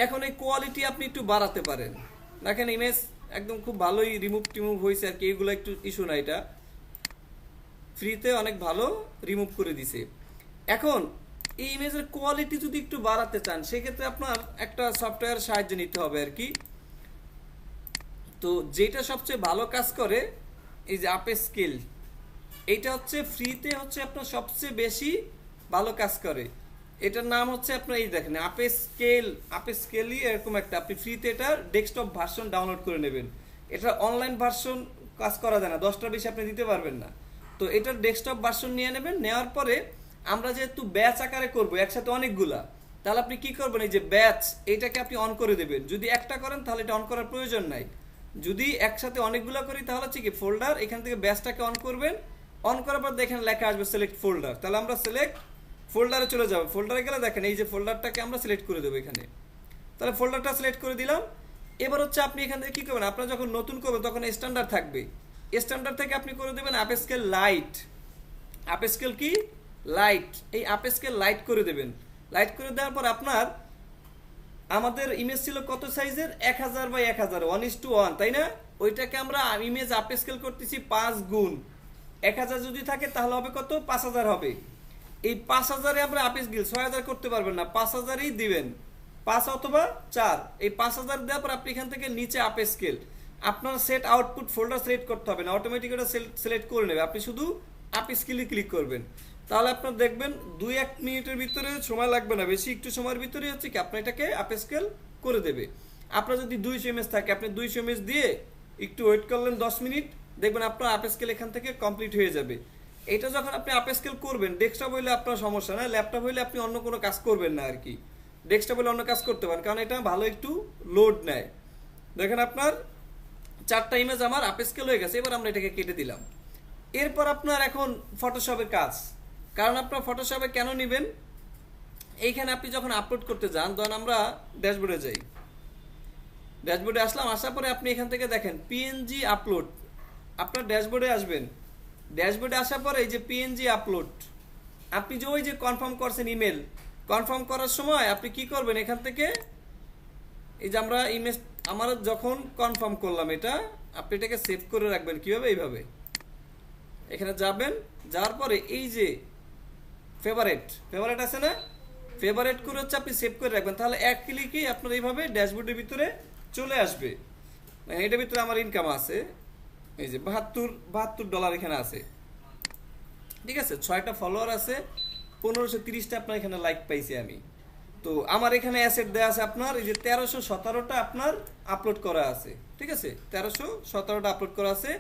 এখন এই কোয়ালিটি আপনি একটু বাড়াতে পারেন, দেখেন ইমেজ একদম খুব ভালোই রিমুভ টিমুভ হয়েছে আর কি, এগুলো একটু ইস্যু না, এটা ফ্রিতে অনেক ভালো রিমুভ করে দিছে। এখন এই ইমেজের কোয়ালিটি যদি একটু বাড়াতে চান সেক্ষেত্রে আপনার একটা সফটওয়্যার সাহায্য নিতে হবে আর কি, তো যেটা সবচেয়ে ভালো কাজ করে এই যে আপস্কেল, এইটা হচ্ছে ফ্রিতে হচ্ছে আপনার সবচেয়ে বেশি ভালো কাজ করে, এটার নাম হচ্ছে আপনার এই দেখেন আপস্কেলই এরকম একটা, আপনি ফ্রিতে এটা ডেস্কটপ ভার্সন ডাউনলোড করে নেবেন, এটা অনলাইন ভার্সন কাজ করা যায় না, 10টার বেশি আপনি দিতে পারবেন না, তো এটার ডেস্কটপ ভার্সন নিয়ে নেবেন, নেওয়ার পরে আমরা যেহেতু ব্যাচ আকারে করবো একসাথে অনেকগুলা, তাহলে আপনি কি করবেন এই যে ব্যাচ এইটাকে আপনি অন করে দেবেন, যদি একটা করেন তাহলে এটা অন করার প্রয়োজন নাই, যদি একসাথে অনেকগুলো করি তাহলে হচ্ছে কি ফোল্ডার এখান থেকে ব্যাচটাকে অন করবেন, অন করার পর দেখেন লেখা আসবে সিলেক্ট ফোল্ডার, তাহলে আমরা সিলেক্ট ফোল্ডারে চলে যাবো, ফোল্ডারে গেলে দেখেন এই যে ফোল্ডারটাকে আমরা সিলেক্ট করে দেবো এখানে, তাহলে ফোল্ডারটা সিলেক্ট করে দিলাম। এবার হচ্ছে আপনি এখান থেকে কি করবেন, আপনারা যখন নতুন করবেন তখন স্ট্যান্ডার্ড থাকবে, স্ট্যান্ডার্ড থেকে আপনি করে দেবেন আপস্কেল লাইট, আপস্কেল কি লাইট, এই আপস্কেল লাইট করে দেবেন, লাইট করে দেওয়ার পর আপনার আমাদের ইমেজ ছিল কত সাইজের 1000 বাই 1000 1:1 তাই না, ওইটাকে আমরা ইমেজ আপস্কেল করতেছি 5 গুণ, 1000 যদি থাকে তাহলে হবে কত 5000 হবে, এই 5000-এ আমরা আপস্কেল 6000 করতে পারবেন না, 5000ই দিবেন, 5 অথবা 4, এই 5000 দেওয়ার পর আপনি এখান থেকে নিচে আপস্কেল, আপনার সেট আউটপুট ফোল্ডার সিলেক্ট করতে হবে না, অটোমেটিক এটা সিলেক্ট করে নেবে, আপনি শুধু আপস্কেলে ক্লিক করবেন, তাহলে আপনার দেখবেন 2-1 মিনিটের ভিতরে সময় লাগবে না, বেশি একটু সময়ের ভিতরে হচ্ছে কি আপনার এটাকে আপস্কেল করে দেবে। আপনার যদি 200 এমএস থাকে আপনি 200 এমএস দিয়ে একটু ওয়েট করলেন 10 মিনিট, দেখবেন আপনার আপস্কেল এখান থেকে কমপ্লিট হয়ে যাবে। এটা যখন আপনি আপস্কেল করবেন, ডেস্কটপ হইলে আপনার সমস্যা না, ল্যাপটপ হইলে আপনি অন্য কোনো কাজ করবেন না আর কি, ডেস্কটপ হলে অন্য কাজ করতে পারেন, কারণ এটা ভালো একটু লোড নেয়। দেখেন আপনার 4টা ইমেজ আমার আপস্কেল হয়ে গেছে, এবার আমরা এটাকে কেটে দিলাম। এরপর আপনার এখন ফটোশপের কাজ, কারণ আপনার ফটোশপে কেন নেবেন, এইখানে আপনি যখন আপলোড করতে যান, তখন আমরা ড্যাশবোর্ডে যাই, ড্যাশবোর্ডে আসলাম, আসার পরে আপনি এখান থেকে দেখেন পিএনজি আপলোড, আপনার ড্যাশবোর্ডে আসবেন, ড্যাশবোর্ডে আসার পরে এই যে পিএনজি আপলোড, আপনি যে ওই যে কনফার্ম করছেন ইমেল, কনফার্ম করার সময় আপনি কি করবেন এখান থেকে এই যে আমরা ইমেজ আমরা যখন কনফার্ম করলাম এটা, আপনি এটাকে সেভ করে রাখবেন কিভাবে, এইভাবে এখানে যাবেন, যাওয়ার পরে এই যে ফেভারিট আছে না, ফেভারিট করে হচ্ছে আপনি সেভ করে রাখবেন, তাহলে এক ক্লিকেই আপনার এইভাবে ড্যাশবোর্ডের ভিতরে চলে আসবে। এটার ভিতরে আমার ইনকাম আছে এই যে $72 এখানে আছে, ঠিক আছে, 6টা ফলোয়ার আছে, 1530টা আপনার এখানে লাইক পাইছি আমি, তো আমার এখানে অ্যাসেট দেওয়া আছে আপনার এই যে 1317টা আপনার আপলোড করা আছে, ঠিক আছে, 1317টা আপলোড করা আছে,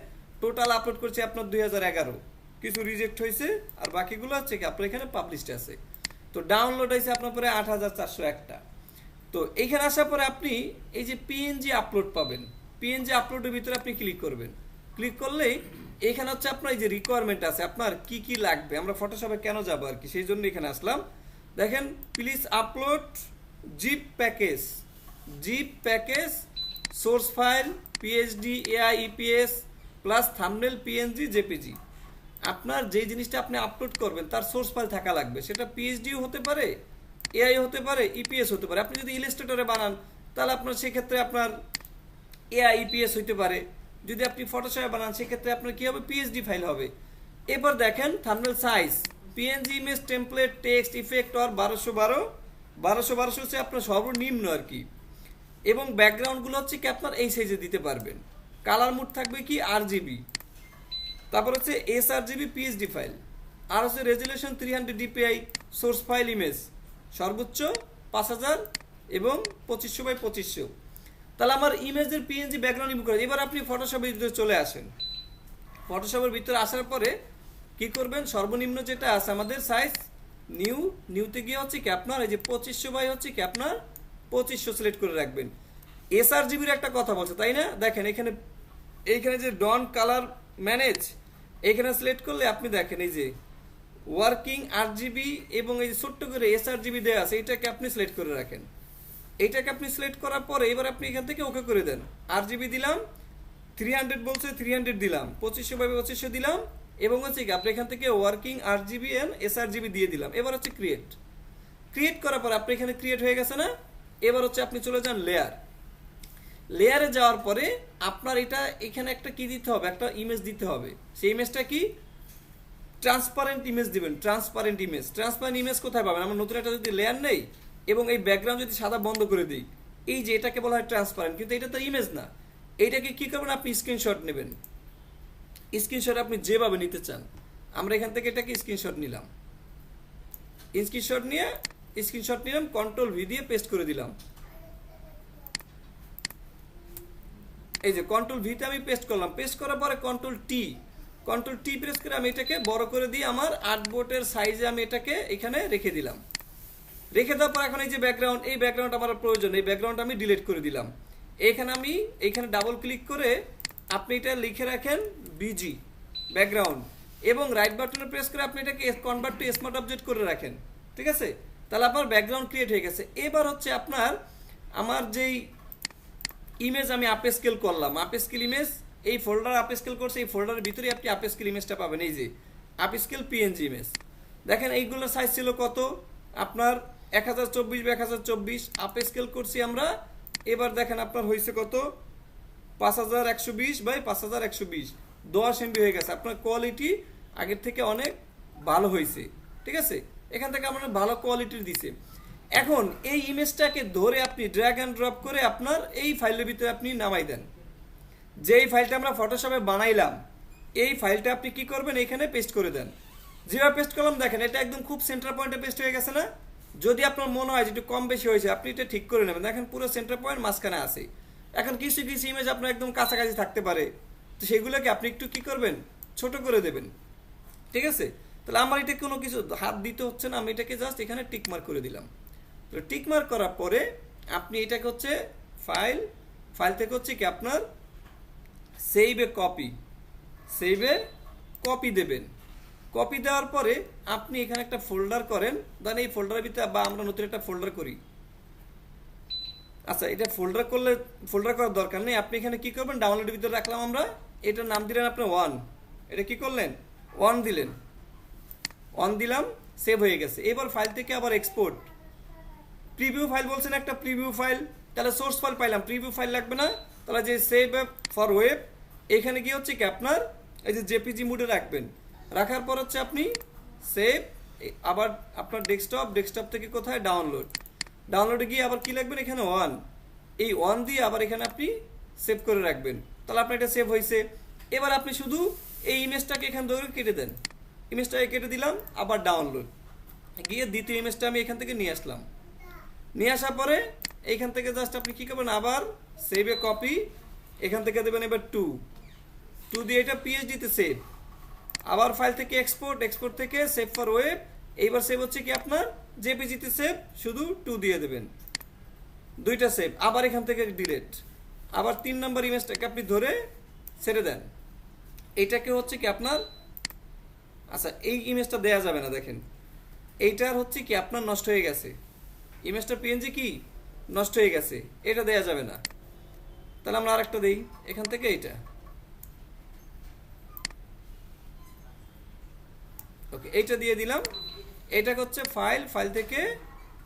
টোটাল আপলোড করছে আপনার 2011, কিছু রিজেক্ট হয়েছে আর বাকিগুলো হচ্ছে কি আপনার এখানে পাবলিশড আছে, তো ডাউনলোড হয়েছে আপনার পরে 8401টা। তো এইখানে আসার পরে আপনি এই যে পিএনজি আপলোড পাবেন, পিএনজি আপলোডের ভিতরে আপনি ক্লিক করবেন, ক্লিক করলেই এখানে হচ্ছে আপনার এই যে রিকোয়ারমেন্ট আছে আপনার কি কি লাগবে, আমরা ফটোশপে কেন যাবো আর কি, সেই জন্য এখানে আসলাম। দেখেন please upload zip package source file PHD AI EPS plus thumbnail PNG JPG, আপনার যে জিনিসটা আপনি আপলোড করবেন তার সোর্স ফাইল থাকা লাগবে, সেটা পিএইচডিও হতে পারে, এআই হতে পারে, ইপিএস হতে পারে। আপনি যদি ইলাস্ট্রেটরে বানান তাহলে আপনার সেক্ষেত্রে আপনার এআই ইপিএস হইতে পারে, যদি আপনি ফটোশপে বানান সেক্ষেত্রে আপনার কি হবে, পিএইচডি ফাইল হবে। এবার দেখেন thumbnail size, PNG image template text effect আর 1212 হচ্ছে আপনার সর্বনিম্ন আর কি। এবং ব্যাকগ্রাউন্ডগুলো হচ্ছে কি আপনার এই সাইজে দিতে পারবেন। কালার মোড থাকবে কি আরজিবি, তারপর হচ্ছে এসআরজিবি পিএইচডি ফাইল, আর হচ্ছে resolution 300 DPI, source file image সর্বোচ্চ 5000 এবং 2500x2500। তাহলে আমার ইমেজের পিএনজি ব্যাকগ্রাউন্ড রিমুভ করে। এবার আপনি ফটোশপের ভিতরে চলে আসেন। ফটোশপের ভিতরে আসার পরে কি করবেন, সর্বনিম্ন যেটা আছে আমাদের সাইজ, নিউতে গিয়ে হচ্ছে কি আপনার এই যে 2500 হচ্ছে কি আপনার 2500 সিলেক্ট করে রাখবেন। এসআরজিবির একটা কথা বলছে তাই না, দেখেন এইখানে যে ডন কালার ম্যানেজ, এখানে সিলেক্ট করলে আপনি দেখেন এই যে ওয়ার্কিং আরজিবি এবং এই যে ছোট্ট করে এসআরজিবি দেওয়া আছে, এটাকে আপনি সিলেক্ট করে রাখেন। এইটাকে আপনি সিলেক্ট করার পরে এবার আপনি এখান থেকে ওকে করে দেন। আরজিবি দিলাম 300 বলছে 300 দিলাম, 2500x2500 দিলাম, এবং হচ্ছে কি আপনি এখান থেকে ওয়ার্কিং আরজিবি এন্ড এসআরজিবি দিয়ে দিলাম। এবার হচ্ছে ক্রিয়েট করার পর আপনি এখানে ক্রিয়েট হয়ে গেছে না। এবার হচ্ছে আপনি চলে যান লেয়ারে যাওয়ার পরে আপনার এটা এখানে একটা কি দিতে হবে, একটা ইমেজ দিতে হবে। সেই ইমেজটা কি, ট্রান্সপারেন্ট ইমেজ দিবেন। ট্রান্সপারেন্ট ইমেজ কোথায় পাবেন, আমরা নতুন একটা যদি লেয়ার নেই এবং এই ব্যাকগ্রাউন্ড যদি সাদা বন্ধ করে দিই, এই যে এটাকে বলা হয় ট্রান্সপারেন্ট, কিন্তু এটা তো ইমেজ না। এইটাকে কি করবেন, আপনি স্ক্রিনশট নেবেন। স্ক্রিনশট আপনি যেভাবে নিতে চান, আমরা এখান থেকে এটাকে স্ক্রিনশট নিলাম। স্ক্রিনশট নিলাম, কন্ট্রোল ভি দিয়ে পেস্ট করে দিলাম। এই যে কন্ট্রোল ভিতে আমি পেস্ট করলাম। পেস্ট করার পরে কন্ট্রোল টি প্রেস করে আমি এটাকে বড় করে দিয়ে আমার আর্টবোর্ডের সাইজে আমি এটাকে এখানে রেখে দিলাম। রেখে দেওয়ার পর এখন এই যে ব্যাকগ্রাউন্ড, এই ব্যাকগ্রাউন্ড আমার প্রয়োজন, এই ব্যাকগ্রাউন্ড আমি ডিলিট করে দিলাম। এইখানে ডাবল ক্লিক করে আপনি এটা লিখে রাখেন বিজি ব্যাকগ্রাউন্ড, এবং রাইট বাটনে প্রেস করে আপনি এটাকে কনভার্ট টু স্মার্ট অবজেক্ট করে রাখেন। ঠিক আছে, তাহলে আপনার ব্যাকগ্রাউন্ড ক্রিয়েট হয়ে গেছে। এবার হচ্ছে আমার যেই ইমেজ আমি আপ স্কেল করলাম, আপ স্কেল ইমেজ, এই ফোল্ডার আপ স্কেল করছে, এই ফোল্ডারের ভিতরে আপনি আপ স্কেল ইমেজটা পাবেন। এই যে আপ স্কেল পিএনজি ইমেজ, দেখেন এইগুলোর সাইজ ছিল কত আপনার 1024x1024, আপ স্কেল করছি আমরা। এবার দেখেন আপনার হয়েছে কত, 5120x5120, 10 MB হয়ে গেছে। আপনার কোয়ালিটি আগের থেকে অনেক ভালো হয়েছে। ঠিক আছে, এখান থেকে আমরা ভালো কোয়ালিটির দিছে। এখন এই ইমেজটাকে ধরে আপনি ড্র্যাগ অ্যান্ড ড্রপ করে আপনার এই ফাইলের ভিতরে আপনি নামাই দেন। যেই ফাইলটা আমরা ফটোশপে বানাইলাম, এই ফাইলটা আপনি কি করবেন, এখানে পেস্ট করে দেন। যেভাবে পেস্ট করলাম দেখেন এটা একদম খুব সেন্টার পয়েন্টে পেস্ট হয়ে গেছে না। যদি আপনার মনে হয় যে একটু কম বেশি হয়েছে, আপনি এটা ঠিক করে নেবেন। দেখেন পুরো সেন্টার পয়েন্ট মাঝখানে আছে। এখন কিছু ইমেজ আপনার একদম কাছাকাছি থাকতে পারে, তো সেগুলোকে আপনি একটু কি করবেন, ছোট করে দেবেন। ঠিক আছে, তাহলে আমার এটা কোনো কিছু হাত দিতে হচ্ছে না, আমি এটাকে জাস্ট এখানে টিক মার্ক করে দিলাম। তো টিক মার্ক করার পরে আপনি এটাকে হচ্ছে ফাইল থেকে হচ্ছে কি আপনার সেভ এ কপি দেবেন। কপি দেওয়ার পরে আপনি এখানে একটা ফোল্ডার করেন, দেন এই ফোল্ডারের ভিতরে বা আমরা নতুন একটা ফোল্ডার করি। আচ্ছা, এটা ফোল্ডার করার দরকার নেই। আপনি এখানে কি করবেন, ডাউনলোডের ভিতরে রাখলাম আমরা, এটার নাম দিলেন আপনি 1, এটা কি করলেন 1 দিলেন, 1 দিলাম, সেভ হয়ে গেছে। এবার ফাইল থেকে আবার এক্সপোর্ট, প্রিভিউ ফাইল বলছেন একটা প্রিভিউ ফাইল, তাহলে সোর্স ফাইল পাইলাম, প্রিভিউ ফাইল লাগবে না, তাহলে যে সেভ ফর ওয়েব, এখানে গিয়ে হচ্ছে কি আপনার এই যে জেপিজি মোডে রাখবেন। রাখার পর হচ্ছে আপনি সেভ, আবার আপনার ডেস্কটপ থেকে কোথায় ডাউনলোডে গিয়ে আবার কি লাগবেন, এখানে 1, এই 1 দিয়ে আবার এখানে আপনি সেভ করে রাখবেন। তাহলে আপনার এটা সেভ হয়েছে। এবার আপনি শুধু এই ইমেজটাকে এখান ধরে কেটে দেন, ইমেজটাকে কেটে দিলাম, আবার ডাউনলোড গিয়ে দ্বিতীয় ইমেজটা আমি এখান থেকে নিয়ে আসলাম। নিয়ে আসার পরে এইখান থেকে জাস্ট আপনি কি করবেন, আবার সেভ এ কপি, এখান থেকে দেবেন এবার 2 দিয়ে এটা পিএইচডিতে সেভ, আবার ফাইল থেকে এক্সপোর্ট থেকে সেভ ফর ওয়েব, এইবার সেভ হচ্ছে কি আপনার জেপিজিতে সেভ, শুধু 2 দিয়ে দেবেন, দুইটা সেভ, আবার এখান থেকে ডিলিট, আবার 3 নম্বর ইমেজটাকে আপনি ধরে ছেড়ে দেন। এইটাকে হচ্ছে কি আপনার, আচ্ছা এই ইমেজটা দেয়া যাবে না, দেখেন এইটার হচ্ছে কি আপনার নষ্ট হয়ে গেছে, ইমেজটা পিএনজি কি নষ্ট হয়ে গেছে, এটা দেয়া যাবে না। তাহলে আমরা আরেকটা দেই এখান থেকে, এইটা ওকে, এইটা দিয়ে দিলাম। এটা হচ্ছে ফাইল, ফাইল থেকে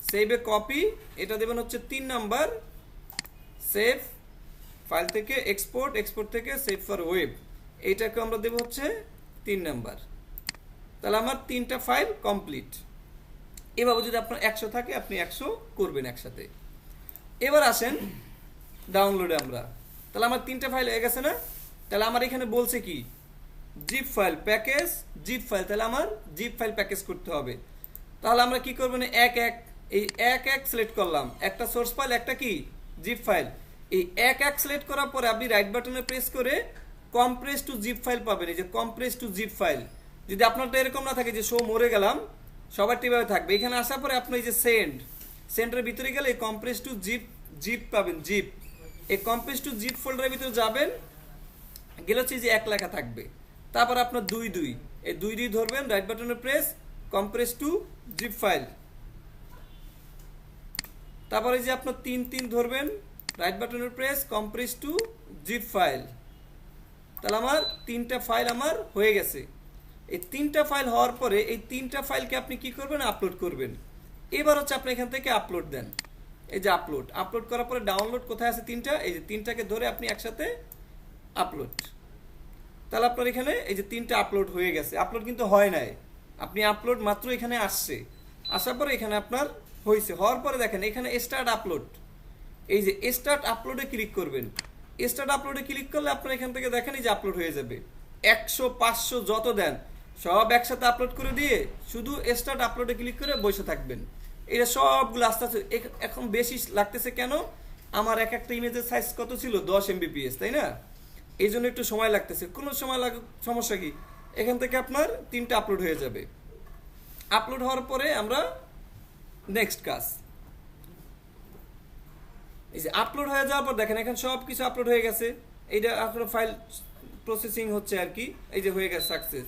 সেভে কপি, এটা দেবেন হচ্ছে 3 নাম্বার, সেভ ফাইল থেকে এক্সপোর্ট, এক্সপোর্ট থেকে সেভ ফর ওয়েব, এইটাকে আমরা দেব হচ্ছে 3 নাম্বার। তাহলে আমার 3টা ফাইল কমপ্লিট। এভাবে যদি আপনার 100 থাকে আপনি 100 করবেন একসাথে। এবার আসেন ডাউনলোডে আমরা, তাহলে আমার 3টা ফাইল হয়ে গেছে না? তাহলে আমার এখানে বলছে কি zip file package, zip file, তাহলে আমার জিপ ফাইল প্যাকেজ করতে হবে। তাহলে আমরা কি করব না, এই এক এক সিলেক্ট করলাম, একটা সোর্স ফাইল, একটা কি জিপ ফাইল। এই এক এক সিলেক্ট করার পরে আপনি রাইট বাটনে প্রেস করে কম্প্রেস টু জিপ ফাইল পাবেন, এই যে কম্প্রেস টু জিপ ফাইল। যদি আপনারটা এরকম না থাকে যে শো মরে গেলাম, সবার টিভাবে থাকবে, এখানে আসার পরে আপনি এই যে সেন্ডের ভিতরে গেলে কম্প্রেস টু জিপ পাবেন, জিপ। এই কম্প্রেস টু জিপ ফোল্ডারের ভিতরে যাবেন, গেলে হচ্ছে যে 1 লেখা থাকবে, তারপর আপনার 2 এই 2 ধরবেন, রাইট বাটনে press compress to zip file, তারপরে যে আপনার 3 ধরবেন, রাইট বাটনে press compress to zip file. তাহলে আমার 3টা ফাইল আমার হয়ে গেছে। এই 3টা ফাইল হওয়ার পরে এই 3টা ফাইলকে আপনি কি করবেন, আপলোড করবেন। এবার হচ্ছে আপনি এখান থেকে আপলোড দেন, এই যে আপলোড করার পরে ডাউনলোড কোথায় আছে 3টা, এই যে 3টাকে ধরে আপনি একসাথে আপলোড। তাহলে আপনার এখানে এই যে 3টা আপলোড হয়ে গেছে। আপলোড কিন্তু হয় নাই, আপনি আপলোড মাত্র এখানে আসছে, আসার পরে এখানে আপনার হয়েছে। হওয়ার পরে দেখেন এখানে স্টার্ট আপলোড, এই যে স্টার্ট আপলোডে ক্লিক করবেন। স্টার্ট আপলোডে ক্লিক করলে আপনার এখান থেকে দেখেন এই যে আপলোড হয়ে যাবে। 100 500 যত দেন সব একসাথে আপলোড করে দিয়ে শুধু স্টার্ট আপলোডে ক্লিক করে বসে থাকবেন। এটা সবগুলো আস্তে আস্তে এখন বেশি লাগতেছে কেন, আমার একটা ইমেজের সাইজ কত ছিল 10 MBPS, তাই না? এই জন্য একটু সময় লাগতেছে, কোনো সময় সমস্যা কি, এখান থেকে আপনার 3টা আপলোড হয়ে যাবে। আপলোড হওয়ার পরে আমরা নেক্সট কাজ, এই যে আপলোড হয়ে যাওয়ার পর দেখেন এখন সব কিছু আপলোড হয়ে গেছে। এইটা আপনার ফাইল প্রসেসিং হচ্ছে আর কি, এই যে হয়ে গেছে সাকসেস।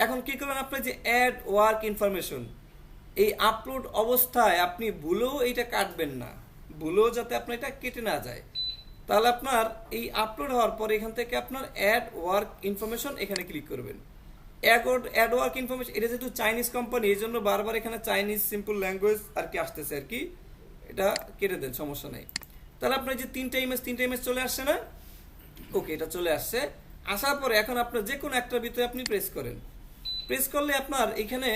এখন কি করবেন, আপনার যে অ্যাড ওয়ার্ক ইনফরমেশন, এই আপলোড অবস্থায় আপনি ভুলেও এইটা কাটবেন না, ভুলেও যাতে আপনার এটা কেটে না যায়। তাহলে আপনার এই আপলোড হওয়ার পর এখান থেকে আপনার অ্যাড ওয়ার্ক ইনফরমেশন এখানে ক্লিক করবেন। অ্যাড ওয়ার্ক ইনফরমেশন, এটা যেহেতু চাইনিজ কোম্পানি এই জন্য বারবার এখানে চাইনিজ সিম্পল ল্যাঙ্গুয়েজ আর কি আসতেছে আর কি, এটা কেটে দেন, সমস্যা নেই। তাহলে আপনার যে 3টা ইমেজ চলে আসছে না? ওকে, এটা চলে আসছে। আসার পরে এখন আপনার যে কোনো একটার ভিতরে আপনি প্রেস করেন, প্রেস করলে আপনার এখানে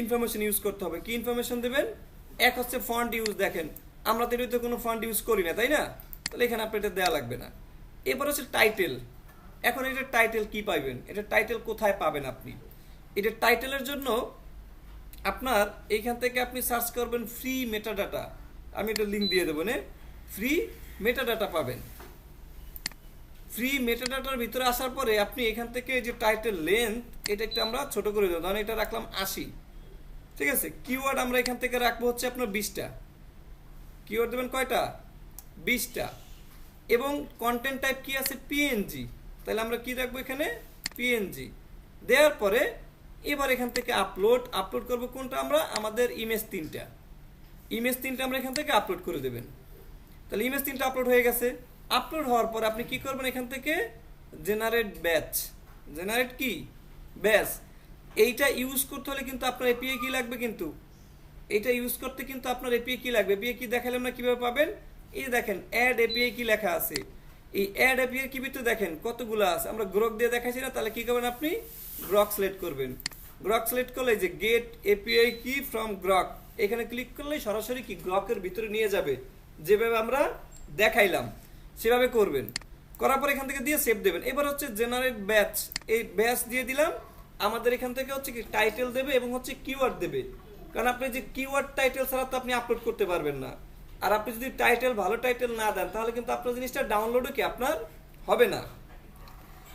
ইনফরমেশন ইউজ করতে হবে। কি ইনফরমেশন দেবেন? এক হচ্ছে ফন্ট ইউজ, দেখেন আমরা তো এটাতে কোনো ফন্ট ইউজ করি না, তাই না? তাহলে এখানে আপনার এটা দেওয়া লাগবে না। এরপর হচ্ছে টাইটেল। এখন এটার টাইটেল কি পাবেন, এটা টাইটেল কোথায় পাবেন আপনি? এটা টাইটেলের জন্য আপনার এইখান থেকে আপনি সার্চ করবেন ফ্রি মেটাডাটা, আমি এটা লিঙ্ক দিয়ে দেবো, ফ্রি মেটাডাটা পাবেন। ফ্রি মেটাডাটার ভিতরে আসার পরে আপনি এখান থেকে যে টাইটেল লেন্থ, এটা একটু আমরা ছোট করে দেবো, ধরেন এটা রাখলাম 80, ঠিক আছে? কিওয়ার্ড আমরা এখান থেকে রাখবো হচ্ছে আপনার 20টা। কিওয়ার্ড দেবেন কয়টা? 20টা। এবং কন্টেন্ট টাইপ কি আছে? পিএনজি। তাহলে আমরা কি রাখবো এখানে? পিএনজি। দেওয়ার পরে এবার এখান থেকে আপলোড করব কোনটা আমরা? আমাদের ইমেজ 3টা। ইমেজ 3টা আমরা এখান থেকে আপলোড করে দেবেন। তাহলে ইমেজ 3টা আপলোড হয়ে গেছে। আপলোড হওয়ার পর আপনি কি করবেন, এখান থেকে জেনারেট ব্যাচ, জেনারেট কি ব্যাচ, এইটা ইউজ করতে হলে কিন্তু আপনার এপিআই কি লাগবে, কিন্তু এইটা ইউজ করতে কিন্তু আপনার এপিআই কি লাগবে। এপিআই কি দেখালে আমরা কিভাবে পাবেন? এই দেখেন অ্যাড এপিআই কি লেখা আছে, এই অ্যাড এপিআই কি ভিতরে দেখেন কতগুলো আছে, আমরা গ্রক দিয়ে দেখাইছি না? তাহলে কি করবেন, আপনি গ্রক সিলেক্ট করবেন। গ্রক সিলেক্ট করলে যে গেট এপিআই কি ফ্রম গ্রক, এখানে ক্লিক করলে সরাসরি কি গ্রকের ভিতরে নিয়ে যাবে, যেভাবে আমরা দেখাইলাম সেভাবে করবেন। করার পর এখান থেকে দিয়ে সেভ দেবেন। এবার হচ্ছে জেনারেট ব্যাচ, এই ব্যাচ দিয়ে দিলাম। আমাদের এখান থেকে হচ্ছে কি টাইটেল দেবে এবং হচ্ছে কিওয়ার্ড দেবে, কারণ আপনি যে কিওয়ার্ড টাইটেল ছাড়া তো আপনি আপলোড করতে পারবেন না। আর আপনি যদি টাইটেল ভালো টাইটেল না দেন তাহলে কিন্তু আপনার জিনিসটা ডাউনলোডও কি আপনার হবে না।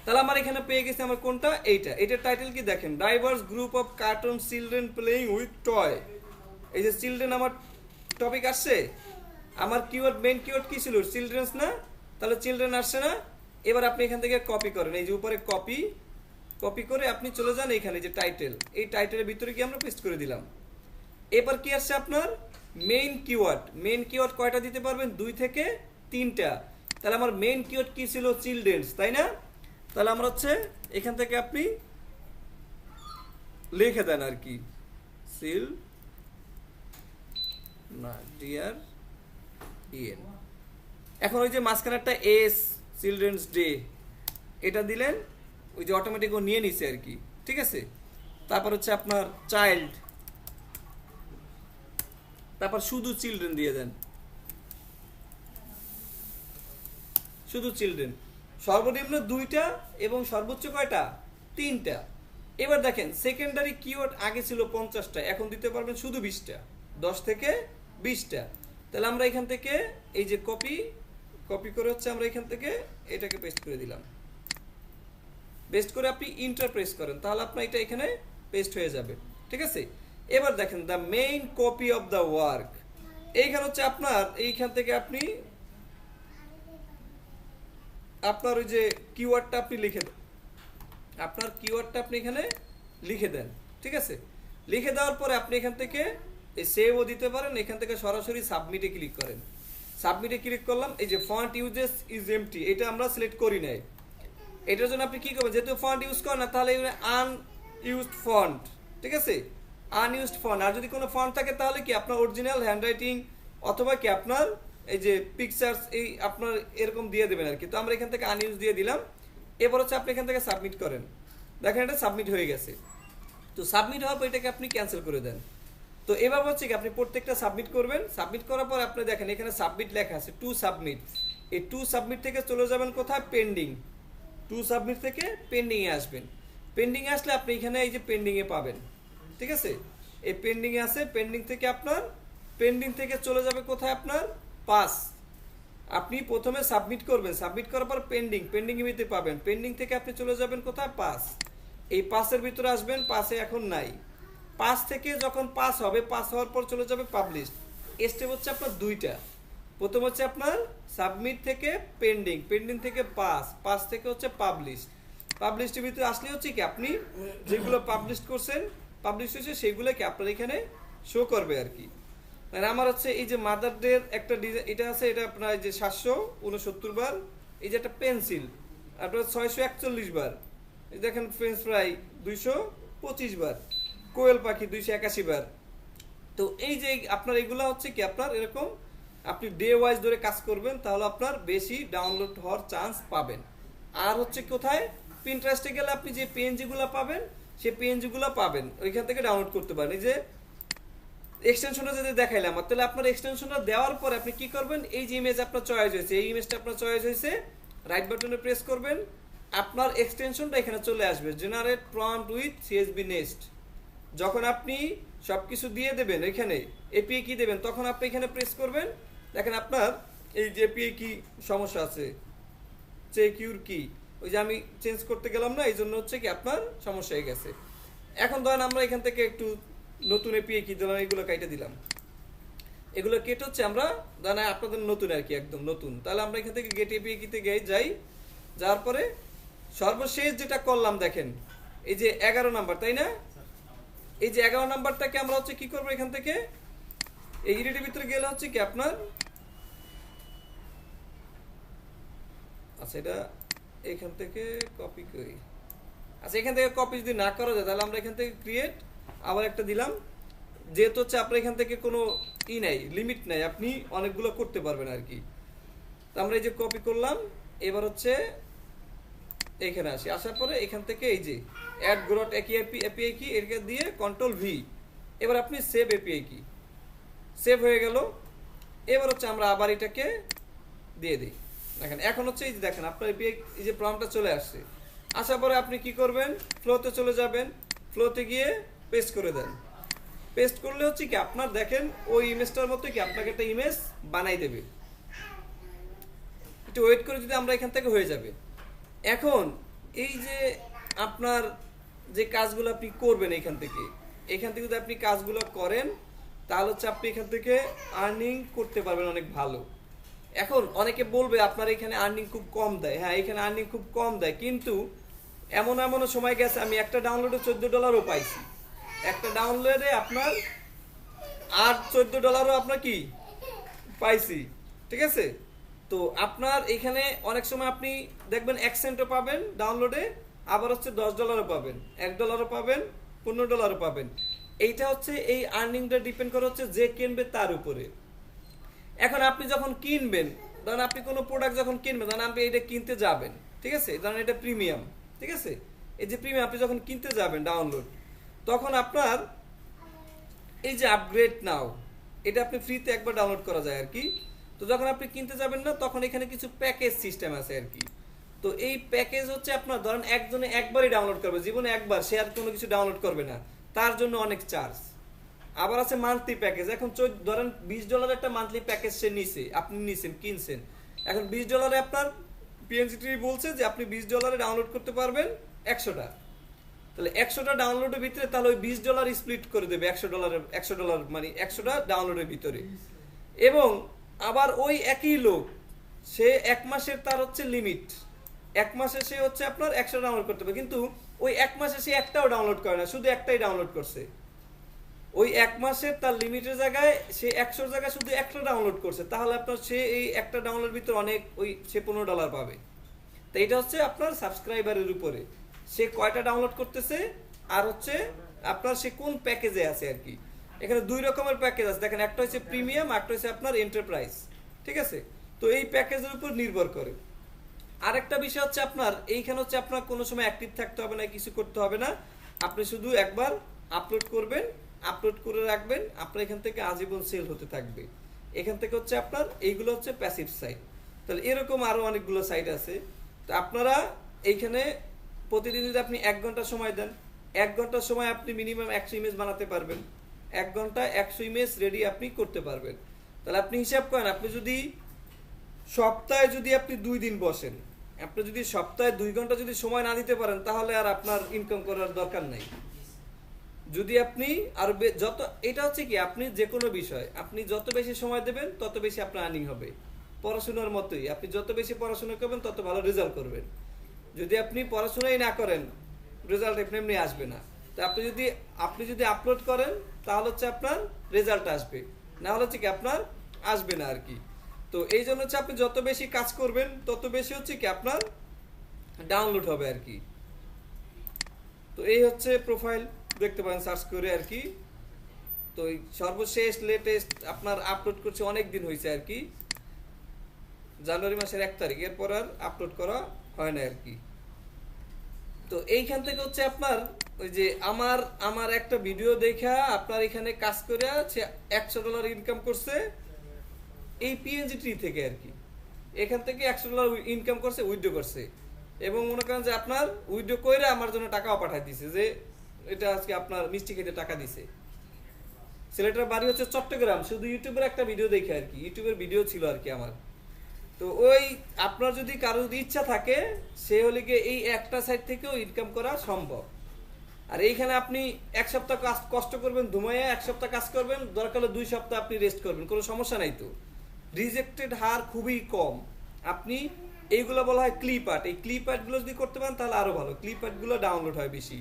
তাহলে আমার এখানে পেয়ে গেছে আমার কোনটা, এইটার টাইটেল কি দেখেন, diverse group of cartoon children playing with toy. এই যে চিলড্রেন আমার টপিক আসছে, আমার কিওয়ার্ড মেইন কিওয়ার্ড কি ছিল? চিলড্রেন্স না? তাহলে চিলড্রেন আসছে না? এবার আপনি এখান থেকে কপি করেন, এই যে উপরে কপি করে আপনি চলে যান এখানে যে টাইটেল, এই টাইটেলের ভিতরে কি আমরা পেস্ট করে দিলাম। এবার কি আসছে আপনার মেইন কিওয়ার্ড কয়টা দিতে পারবেন? 2 থেকে 3টা। তাহলে আমার মেইন কিওয়ার্ড কি ছিল? চিলড্রেন্স, তাই না? তাহলে আমরা হচ্ছে এখান থেকে আপনি লিখে দেন আর কি, সিল না ডিয়ার ইএন। এখন ওই যে মাঝখানে একটা এস, চিলড্রেন্স ডে, এটা দিলেন, ওই যে অটোমেটিক ও নিয়ে নিছে আর কি, ঠিক আছে। তারপর হচ্ছে আপনার চাইল্ড, তারপর শুধু চিলড্রেন দিয়ে দেন, শুধু চিলড্রেন। সর্বনিম্ন 2টা এবং সর্বোচ্চ কয়টা? 3টা। এবার দেখেন সেকেন্ডারি কিওয়ার্ড আগে ছিল 50টা, এখন দিতে পারবেন শুধু 20টা, 10 থেকে 20টা। তাহলে আমরা এখান থেকে এই যে কপি করে হচ্ছে আমরা এখান থেকে এটাকে পেস্ট করে দিলাম। পেস্ট করে আপনি ইন্টার প্রেস করেন, তাহলে আপনার এটা এখানে পেস্ট হয়ে যাবে, ঠিক আছে। এবার দেখেন the main copy of the work, এইখানে হচ্ছে আপনার এইখান থেকে আপনি আপনার ওই যে কিওয়ার্ডটা আপনি লিখে দেন, আপনার কিওয়ার্ডটা আপনি এখানে লিখে দেন, ঠিক আছে। লিখে দেওয়ার পরে আপনি এখান থেকে এই সেভও দিতে পারেন, এখান থেকে সরাসরি সাবমিটে ক্লিক করেন। সাবমিটে ক্লিক করলাম, এই যে ফন্ট ইউজেস ইজ এমটি, এটা আমরা সিলেক্ট করি নাই। এটার জন্য আপনি কি করবেন, যেহেতু ফন্ট ইউজ করেন না, তাহলে আনইউজড ফন্ট, ঠিক আছে, আনইউজড ফন্ট। আর যদি কোনো ফন্ট থাকে তাহলে কি আপনার অরিজিনাল হ্যান্ডরাইটিং অথবা কি আপনার এই যে পিকচার্স এই আপনার এরকম দিয়ে দেবেন আর কি। তো আমরা এখান থেকে আনইউজ দিয়ে দিলাম। এবার হচ্ছে আপনি এখান থেকে সাবমিট করেন, দেখেন এটা সাবমিট হয়ে গেছে। তো সাবমিট হওয়ার পর এটাকে আপনি ক্যান্সেল করে দেন। তো এবার হচ্ছে কি আপনি প্রত্যেকটা সাবমিট করবেন। সাবমিট করার পর আপনি দেখেন এখানে সাবমিট লেখা আছে, টু সাবমিট। এই টু সাবমিট থেকে চলে যাবেন কোথায়, পেন্ডিং। টু সাবমিট থেকে পেন্ডিংয়ে আসবেন। পেন্ডিংয়ে আসলে আপনি এখানে এই যে পেন্ডিংয়ে পাবেন, ঠিক আছে। এই পেন্ডিংয়ে আছে, পেন্ডিং থেকে আপনার পেন্ডিং থেকে চলে যাবে কোথায়, আপনার পাস। আপনি প্রথমে সাবমিট করবেন, সাবমিট করার পর পেন্ডিং, পেন্ডিং এর ভিতরে পাবেন। পেন্ডিং থেকে আপনি চলে যাবেন কোথায়, পাস। এই পাসের ভিতরে আসবেন, পাসে এখন নাই। পাস থেকে যখন পাস হবে, পাস হওয়ার পর চলে যাবে পাবলিশ। স্টেপ হচ্ছে আপনার 2টা। প্রথম হচ্ছে আপনার সাবমিট থেকে পেন্ডিং, পেন্ডিং থেকে পাস, পাস থেকে হচ্ছে পাবলিশ। পাবলিশের ভিতরে আসলে হচ্ছে কি আপনি যেগুলো পাবলিশ করছেন, পাবলিশ হয়েছে সেগুলোকে আপনার এখানে শো করবে আর কি। মানে আমার হচ্ছে এই যে মাদার ডে একটা ডিজাইন এটা আছে, এটা আপনার যে 769 বার। এই যে একটা পেন্সিল আপনার 641 বার। এই দেখেন ফ্রেঞ্চ ফ্রাই 225 বার। কোয়েল পাখি 281 বার। তো এই যে আপনার এগুলা হচ্ছে কি আপনার এরকম আপনি ডে ওয়াইজ ধরে কাজ করবেন, তাহলে আপনার বেশি ডাউনলোড হওয়ার চান্স পাবেন। আর হচ্ছে কোথায়, পিন্টারেস্টে গেলে আপনি যে পিএনজি গুলা পাবেন, সেই পিএনজি গুলা পাবেন ওইখান থেকে ডাউনলোড করতে পারেন। এই যে এক্সটেনশনটা যদি দেখাইলাম, তাহলে আপনার এক্সটেনশনটা দেওয়ার পরে আপনি কি করবেন, এই যে ইমেজ আপনার চয়েস হয়েছে, এই ইমেজটা আপনার চয়েস হয়েছে, রাইট বাটনে প্রেস করবেন, আপনার এক্সটেনশনটা এখানে চলে আসবে, generate prompt with CSB next. যখন আপনি সবকিছু দিয়ে দেবেন, এখানে এপিআই কি দেবেন, তখন আপনি এখানে প্রেস করবেন। দেখেন আপনার এই যে এপিআই কি সমস্যা আছে, চেক ইউর কি, ওই যে আমি চেঞ্জ করতে গেলাম না, এই জন্য হচ্ছে কি আপনার সমস্যা হয়ে গেছে। এখন ধরেন আমরা এখান থেকে একটু নতুন এপিআই কি দিলাম, এগুলো কেটে দিলাম, এগুলো কেটে হচ্ছে আমরা জানাই আপনাদের নতুন আর কি, একদম নতুন। তাহলে আমরা এখান থেকে গেট এপিআই কিতে যাই, যাওয়ার পরে সর্বশেষ যেটা করলাম দেখেন এই যে 11 নাম্বার, তাই না? এই যে 11 নাম্বারটাকে আমরা হচ্ছে কি করবো, এখান থেকে এই ইডিটের ভিতরে গেলে হচ্ছে কি আপনার আচ্ছা এটা এখান থেকে কপি করি। আচ্ছা এখান থেকে কপি যদি না করা যায়, তাহলে আমরা এখান থেকে ক্রিয়েট আবার একটা দিলাম। যেহেতু হচ্ছে আপনার এখান থেকে কোনো নাই, লিমিট নাই, আপনি অনেকগুলো করতে পারবেন আর কি। তো আমরা এই যে কপি করলাম, এবার হচ্ছে এখানে আসি, আসার পরে এখান থেকে এই যে অ্যাড গ্রট এপিআই কি এর দিয়ে কন্ট্রোল ভি। এবার আপনি সেভ এপিআই কি, সেভ হয়ে গেল। এবার হচ্ছে আমরা আবার এটাকে দিয়ে দিই। দেখেন এখন হচ্ছে এই যে দেখেন আপনার এপিআই এই যে প্রম্পটটা চলে আসছে। আসার পরে আপনি কি করবেন, ফ্লোতে চলে যাবেন, ফ্লোতে গিয়ে পেস্ট করে দেন। পেস্ট করলে হচ্ছে কি আপনার দেখেন ওই ইমেজটার মতো কি আপনাকে একটা ইমেজ বানাই দেবে। একটু ওয়েট করে যদি আমরা এখান থেকে হয়ে যাবে। এখন এই যে আপনার যে কাজগুলো আপনি করবেন এখান থেকে যদি আপনি কাজগুলো করেন, তাহলে হচ্ছে আপনি এখান থেকে আর্নিং করতে পারবেন অনেক ভালো। এখন অনেকে বলবে আপনার এখানে আর্নিং খুব কম দেয়। হ্যাঁ, এখানে আর্নিং খুব কম দেয়, কিন্তু এমনও সময় গেছে আমি একটা ডাউনলোডে $14 পাইছি। একটা ডাউনলোডে আপনার আর $14 আপনার কি পাইছি, ঠিক আছে। তো আপনার এখানে অনেক সময় আপনি দেখবেন 1 সেন্টও পাবেন ডাউনলোডে, আবার হচ্ছে $10 পাবেন, $1 পাবেন, $15 পাবেন। এইটা হচ্ছে এই আর্নিংটা ডিপেন্ড করে হচ্ছে যে কিনবে তার উপরে। এখন আপনি যখন কিনবেন, ধরেন আপনি কোনো প্রোডাক্ট যখন কিনবেন, ধরেন আপনি এটা কিনতে যাবেন, ঠিক আছে, ধরেন এটা প্রিমিয়াম, ঠিক আছে, এই যে প্রিমিয়াম আপনি যখন কিনতে যাবেন ডাউনলোড, তখন আপনার এই যে আপগ্রেড নাও, এটা আপনি ফ্রিতে একবার ডাউনলোড করা যায় আর কি। তো যখন আপনি কিনতে যাবেন না, তখন এখানে কিছু প্যাকেজ সিস্টেম আছে আর কি। তো এই প্যাকেজ হচ্ছে আপনার ধরেন একজনে একবারই ডাউনলোড করবে, জীবনে একবার, সে আর কোনো কিছু ডাউনলোড করবে না, তার জন্য অনেক চার্জ। আবার আছে মান্থলি প্যাকেজ। এখন ধরেন $20 একটা মান্থলি প্যাকেজ সে নিছে, আপনি নিছেন, কিনছেন। এখন $20 আপনার পিএনজিটি বলছে যে আপনি $20 ডাউনলোড করতে পারবেন 100টা। তাহলে 100টা ডাউনলোডের ভিতরে তাহলে ওই $20 স্প্লিট করে দেবে $100 মানে 100টা ডাউনলোডের ভিতরে। এবং আবার ওই একই লোক, সে 1 মাসের তার হচ্ছে লিমিট, 1 মাসে সে হচ্ছে আপনার 100 ডাউনলোড করতে পারে, কিন্তু ওই 1 মাসে সে একটাও ডাউনলোড করে না, শুধু একটাই ডাউনলোড করছে। ওই 1 মাসের তার লিমিটের জায়গায় সে 100 জায়গায় শুধু একটা ডাউনলোড করছে, তাহলে আপনার সে এই একটা ডাউনলোডের ভিতরে অনেক ওই সে $15 পাবে। তো এটা হচ্ছে আপনার সাবস্ক্রাইবারের উপরে, সে কয়টা ডাউনলোড করতেছে আর হচ্ছে আপনার সে কোন প্যাকেজে আছে আর কি। এখানে 2 রকমের প্যাকেজ আছে দেখেন, একটা হচ্ছে প্রিমিয়াম, একটা হচ্ছে আপনার এন্টারপ্রাইজ, ঠিক আছে। তো এই প্যাকেজের উপর নির্ভর করে। আরেকটা বিষয় হচ্ছে আপনার এইখানে হচ্ছে আপনার কোনো সময় অ্যাক্টিভ থাকতে হবে না, কিছু করতে হবে না, আপনি শুধু একবার আপলোড করবেন, আপলোড করে রাখবেন, আপনার এখান থেকে আজীবন সেল হতে থাকবে। এখান থেকে হচ্ছে আপনার এইগুলো হচ্ছে প্যাসিভ সাইট। তাহলে এরকম আরো অনেকগুলো সাইট আছে। তো আপনারা এইখানে প্রতিদিন যদি আপনি 1 ঘন্টা সময় দেন, 1 ঘন্টার সময় আপনি মিনিমাম 100 ইমেজ বানাতে পারবেন। 1 ঘন্টা 100 ইমেজ রেডি আপনি করতে পারবেন। তাহলে আপনি হিসাব করেন, আপনি যদি সপ্তাহে যদি আপনি 2 দিন বসেন, আপনি যদি সপ্তাহে 2 ঘন্টা যদি সময় না দিতে পারেন, তাহলে আর আপনার ইনকাম করার দরকার নাই। যদি আপনি আর যত, এটা হচ্ছে কি, আপনি যে কোনো বিষয় আপনি যত বেশি সময় দেবেন তত বেশি আপনার আর্নিং হবে। পড়াশোনার মতোই, আপনি যত বেশি পড়াশোনা করবেন তত ভালো রেজাল্ট করবেন। যদি আপনি পড়াশোনাই না করেন, রেজাল্ট এমনি আসবে না। তো আপনি যদি আপলোড করেন, তাহলে হচ্ছে আপনার রেজাল্ট আসবে, না হলে হচ্ছে কি আপনার আসবে না আর কি। তো এই জন্য হচ্ছে আপনি যত বেশি কাজ করবেন তত বেশি হচ্ছে কি আপনার ডাউনলোড হবে আর কি। তো এই হচ্ছে প্রোফাইল, দেখতে পারেন সার্চ করে আর কি। তো এই সর্বশেষ লেটেস্ট আপনার আপলোড করছে অনেক দিন হয়েছে আর কি, জানুয়ারি মাসের 1 তারিখ, এরপর আর আপলোড করা হয় না আর কি। তো এইখান থেকে হচ্ছে আপনার ওই যে আমার একটা ভিডিও দেখা আপনার এখানে কাজ করে সে $100 ইনকাম করছে এই পিএনজি ট্রি থেকে আর কি। এখান থেকে $100 ইনকাম করছে, উইথড্র করছে, এবং মনে করেন যে আপনার উইথড্র করে আমার জন্য টাকাও পাঠাই দিছে, যে এটা আজকে আপনার মিষ্টি খেতে টাকা দিছে। ছেলেটার বাড়ি হচ্ছে চট্টগ্রাম, শুধু ইউটিউবের একটা ভিডিও দেখে আর কি, ইউটিউবের ভিডিও ছিল আর কি আমার। তো ওই আপনার যদি কারো যদি ইচ্ছা থাকে, সে হলে গিয়ে এই একটা সাইড থেকেও ইনকাম করা সম্ভব। আর এইখানে আপনি 1 সপ্তাহ কাজ কষ্ট করবেন, ধুমাইয়া 1 সপ্তাহ কাজ করবেন, দরকার হলে 2 সপ্তাহ আপনি রেস্ট করবেন, কোনো সমস্যা নাই। তো রিজেক্টেড হার খুবই কম। আপনি এইগুলো বলা হয় ক্লিপ আর্ট, এই ক্লিপ আর্টগুলো যদি করতে পারেন তাহলে আরো ভালো, ক্লিপ আর্টগুলো ডাউনলোড হয় বেশি।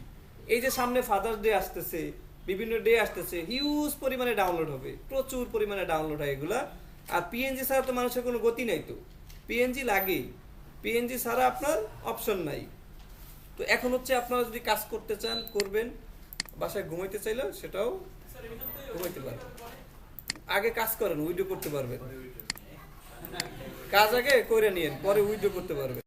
এই যে সামনে ফাদার্স ডে আসতেছে, বিভিন্ন ডে আসতেছে, হিউজ পরিমাণে ডাউনলোড হবে, প্রচুর পরিমাণে ডাউনলোড হয় এগুলা। আর পিএনজি ছাড়া তো মানুষের কোনো গতি নাই, তো পিএনজি লাগেই, পিএনজি ছাড়া আপনার অপশন নাই। তো এখন হচ্ছে আপনারা যদি কাজ করতে চান করবেন, বাসায় ঘুমাইতে চাইলেও সেটাও ঘুমাইতে পারবেন। আগে কাজ করেন, উইডিও করতে পারবেন, কাজ আগে করে নিয়েন, পরে উইডিও করতে পারবেন।